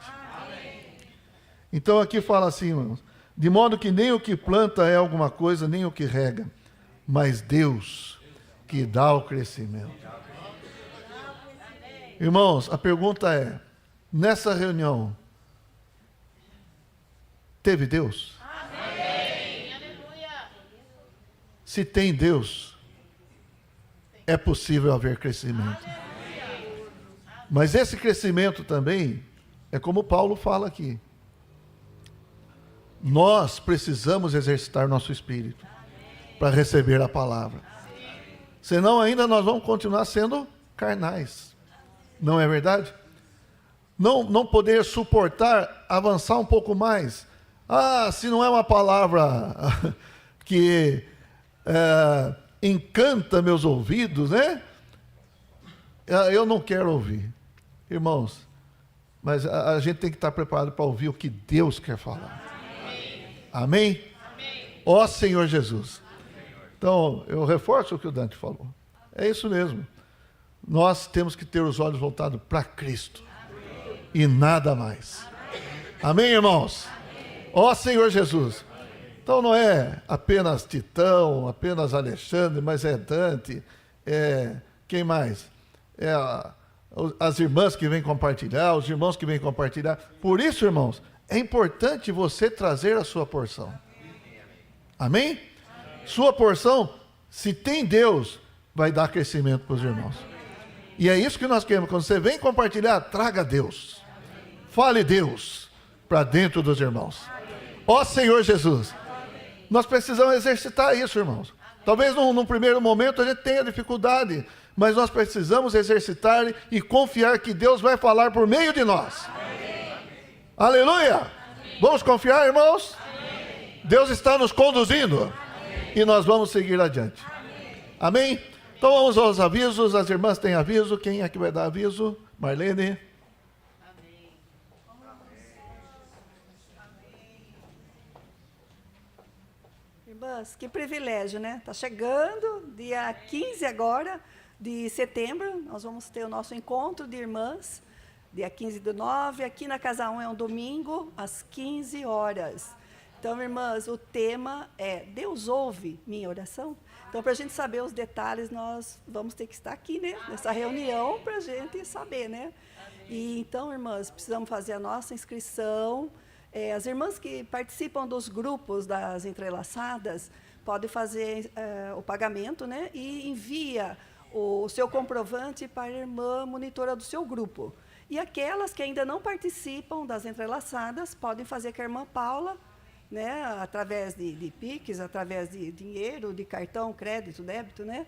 Então aqui fala assim, irmãos, de modo que nem o que planta é alguma coisa, nem o que rega, mas Deus que dá o crescimento. Irmãos, a pergunta é, nessa reunião, teve Deus? Se tem Deus, é possível haver crescimento. Mas esse crescimento também é como Paulo fala aqui. Nós precisamos exercitar nosso espírito para receber a palavra. Senão ainda nós vamos continuar sendo carnais. Não é verdade? Não poder suportar avançar um pouco mais. Se não é uma palavra que encanta meus ouvidos, né? Eu não quero ouvir. Irmãos, mas a gente tem que estar preparado para ouvir o que Deus quer falar. Amém? Ó Senhor Jesus. Então, eu reforço o que o Dante falou. É isso mesmo. Nós temos que ter os olhos voltados para Cristo. E nada mais. Amém, irmãos? Ó Senhor Jesus. Então não é apenas Titão, apenas Alexandre, mas é Dante, quem mais? As irmãs que vêm compartilhar, os irmãos que vêm compartilhar. Por isso, irmãos, é importante você trazer a sua porção. Amém? Sua porção, se tem Deus, vai dar crescimento para os irmãos. E é isso que nós queremos. Quando você vem compartilhar, traga Deus. Fale Deus para dentro dos irmãos. Ó Senhor Jesus. Nós precisamos exercitar isso, irmãos. Talvez num primeiro momento a gente tenha dificuldade, mas nós precisamos exercitar e confiar que Deus vai falar por meio de nós. Amém. Aleluia! Amém. Vamos confiar, irmãos? Amém. Deus está nos conduzindo. Amém. E nós vamos seguir adiante. Amém? Então vamos aos avisos. As irmãs têm aviso. Quem é que vai dar aviso? Marlene? Irmãs, que privilégio, né? Está chegando, dia 15 agora de setembro, nós vamos ter o nosso encontro de irmãs, dia 15/9, aqui na Casa 1 é um domingo, às 15 horas. Então, irmãs, o tema é Deus ouve minha oração? Então, para a gente saber os detalhes, nós vamos ter que estar aqui, né? Nessa reunião, para a gente saber, né? E então, irmãs, precisamos fazer a nossa inscrição. As irmãs que participam dos grupos das entrelaçadas podem fazer o pagamento, né? E envia o seu comprovante para a irmã monitora do seu grupo. E aquelas que ainda não participam das entrelaçadas podem fazer com a irmã Paula, né? Através de Pix, através de dinheiro, de cartão, crédito, débito, né?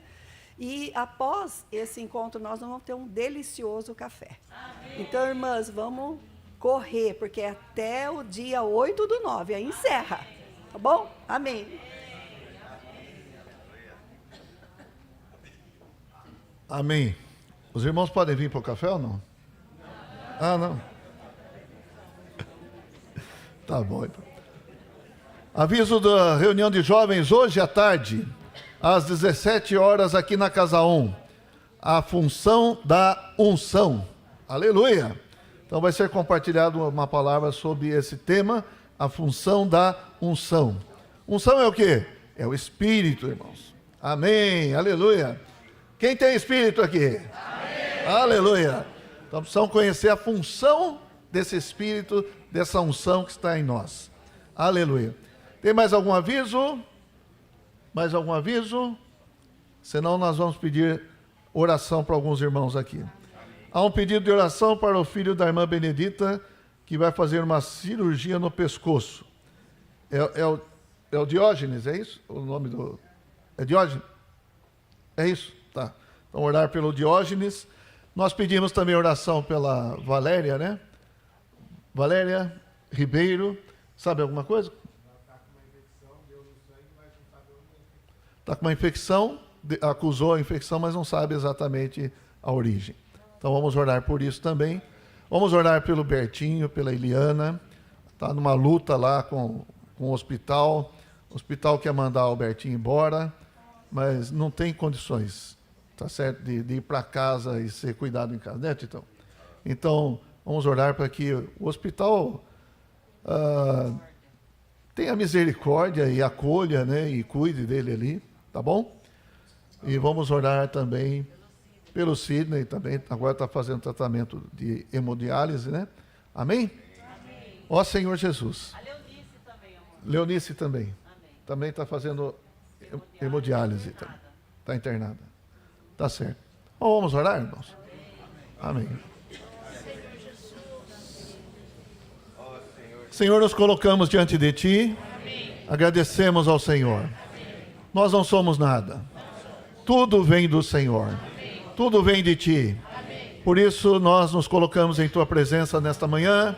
E após esse encontro nós vamos ter um delicioso café. Amém. Então, irmãs, vamos correr, porque é até o dia 8/9, aí encerra, tá bom? Amém. Amém. Os irmãos podem vir para o café ou não? Não. Tá bom, então. Aviso da reunião de jovens hoje à tarde, às 17 horas, aqui na Casa 1. A função da unção. Aleluia! Então vai ser compartilhado uma palavra sobre esse tema, a função da unção. Unção é o quê? É o Espírito, irmãos. Amém, aleluia. Quem tem Espírito aqui? Amém. Aleluia. Então precisamos conhecer a função desse Espírito, dessa unção que está em nós. Aleluia. Tem mais algum aviso? Mais algum aviso? Senão nós vamos pedir oração para alguns irmãos aqui. Há um pedido de oração para o filho da irmã Benedita, que vai fazer uma cirurgia no pescoço. É o Diógenes, é isso? O nome do... É Diógenes? É isso? Tá. Então, orar pelo Diógenes. Nós pedimos também oração pela Valéria, né? Valéria Ribeiro. Sabe alguma coisa? Está com uma infecção, acusou a infecção, mas não sabe exatamente a origem. Então vamos orar por isso também. Vamos orar pelo Bertinho, pela Eliana. Está numa luta lá com o hospital. O hospital quer mandar o Albertinho embora, mas não tem condições, tá certo, de ir para casa e ser cuidado em casa, né, Titão? Então, vamos orar para que o hospital tenha misericórdia e acolha, né, e cuide dele ali, tá bom? E vamos orar também pelo Sidney, também agora está fazendo tratamento de hemodiálise, né? Amém? Ó Senhor Jesus. A Leonice também, amor. Leonice também. Amém. Também está fazendo hemodiálise. Está internada. Tá certo. Bom, vamos orar, irmãos? Amém. Senhor, nos colocamos diante de Ti. Agradecemos ao Senhor. Nós não somos nada. Tudo vem do Senhor. Tudo vem de Ti. Por isso, nós nos colocamos em Tua presença nesta manhã.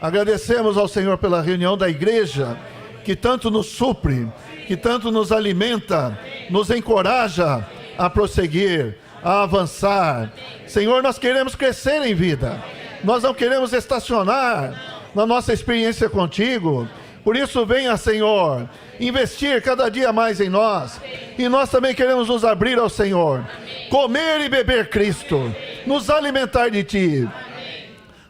Agradecemos ao Senhor pela reunião da igreja, que tanto nos supre, que tanto nos alimenta, nos encoraja a prosseguir, a avançar. Senhor, nós queremos crescer em vida. Nós não queremos estacionar na nossa experiência contigo. Por isso, venha, Senhor, investir cada dia mais em nós. E nós também queremos nos abrir ao Senhor. Comer e beber Cristo. Nos alimentar de Ti.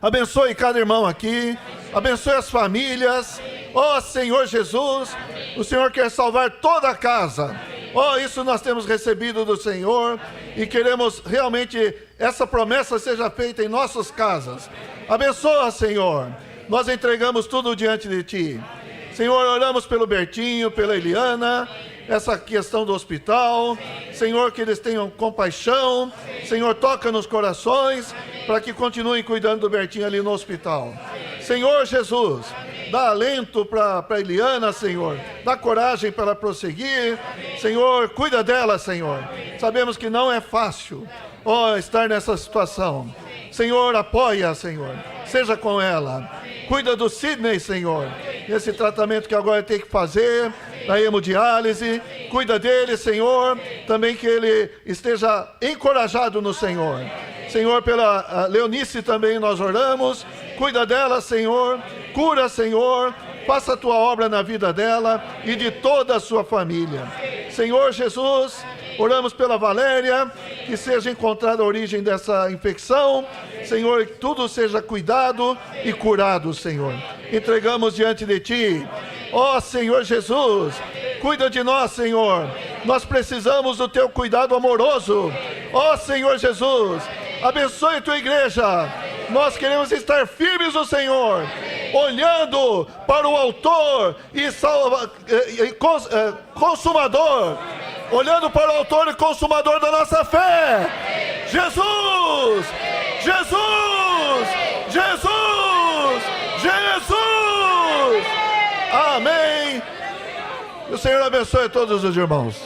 Abençoe cada irmão aqui. Abençoe as famílias. Ó Senhor Jesus, o Senhor quer salvar toda a casa. Ó, isso nós temos recebido do Senhor. E queremos realmente essa promessa seja feita em nossas casas. Abençoa, Senhor. Nós entregamos tudo diante de Ti. Senhor, oramos pelo Bertinho, pela Eliana, essa questão do hospital. Senhor, que eles tenham compaixão. Senhor, toca nos corações, para que continuem cuidando do Bertinho ali no hospital. Senhor Jesus, dá alento para Eliana, Senhor. Dá coragem para ela prosseguir. Senhor, cuida dela, Senhor. Sabemos que não é fácil, estar nessa situação. Senhor, apoia, Senhor. Seja com ela. Cuida do Sidney, Senhor. Esse tratamento que agora tem que fazer, da hemodiálise. Cuida dele, Senhor. Também que ele esteja encorajado no Senhor. Senhor, pela Leonice também nós oramos. Cuida dela, Senhor. Cura, Senhor. Faça a Tua obra na vida dela e de toda a sua família. Senhor Jesus, oramos pela Valéria, que seja encontrada a origem dessa infecção. Senhor, que tudo seja cuidado e curado, Senhor. Entregamos diante de Ti. Ó Senhor Jesus, cuida de nós, Senhor. Nós precisamos do Teu cuidado amoroso. Ó Senhor Jesus, abençoe a Tua igreja. Nós queremos estar firmes no Senhor, olhando para o autor e consumador, olhando para o autor e consumador da nossa fé. Jesus! Jesus! Jesus! Jesus! Amém! E o Senhor abençoe todos os irmãos.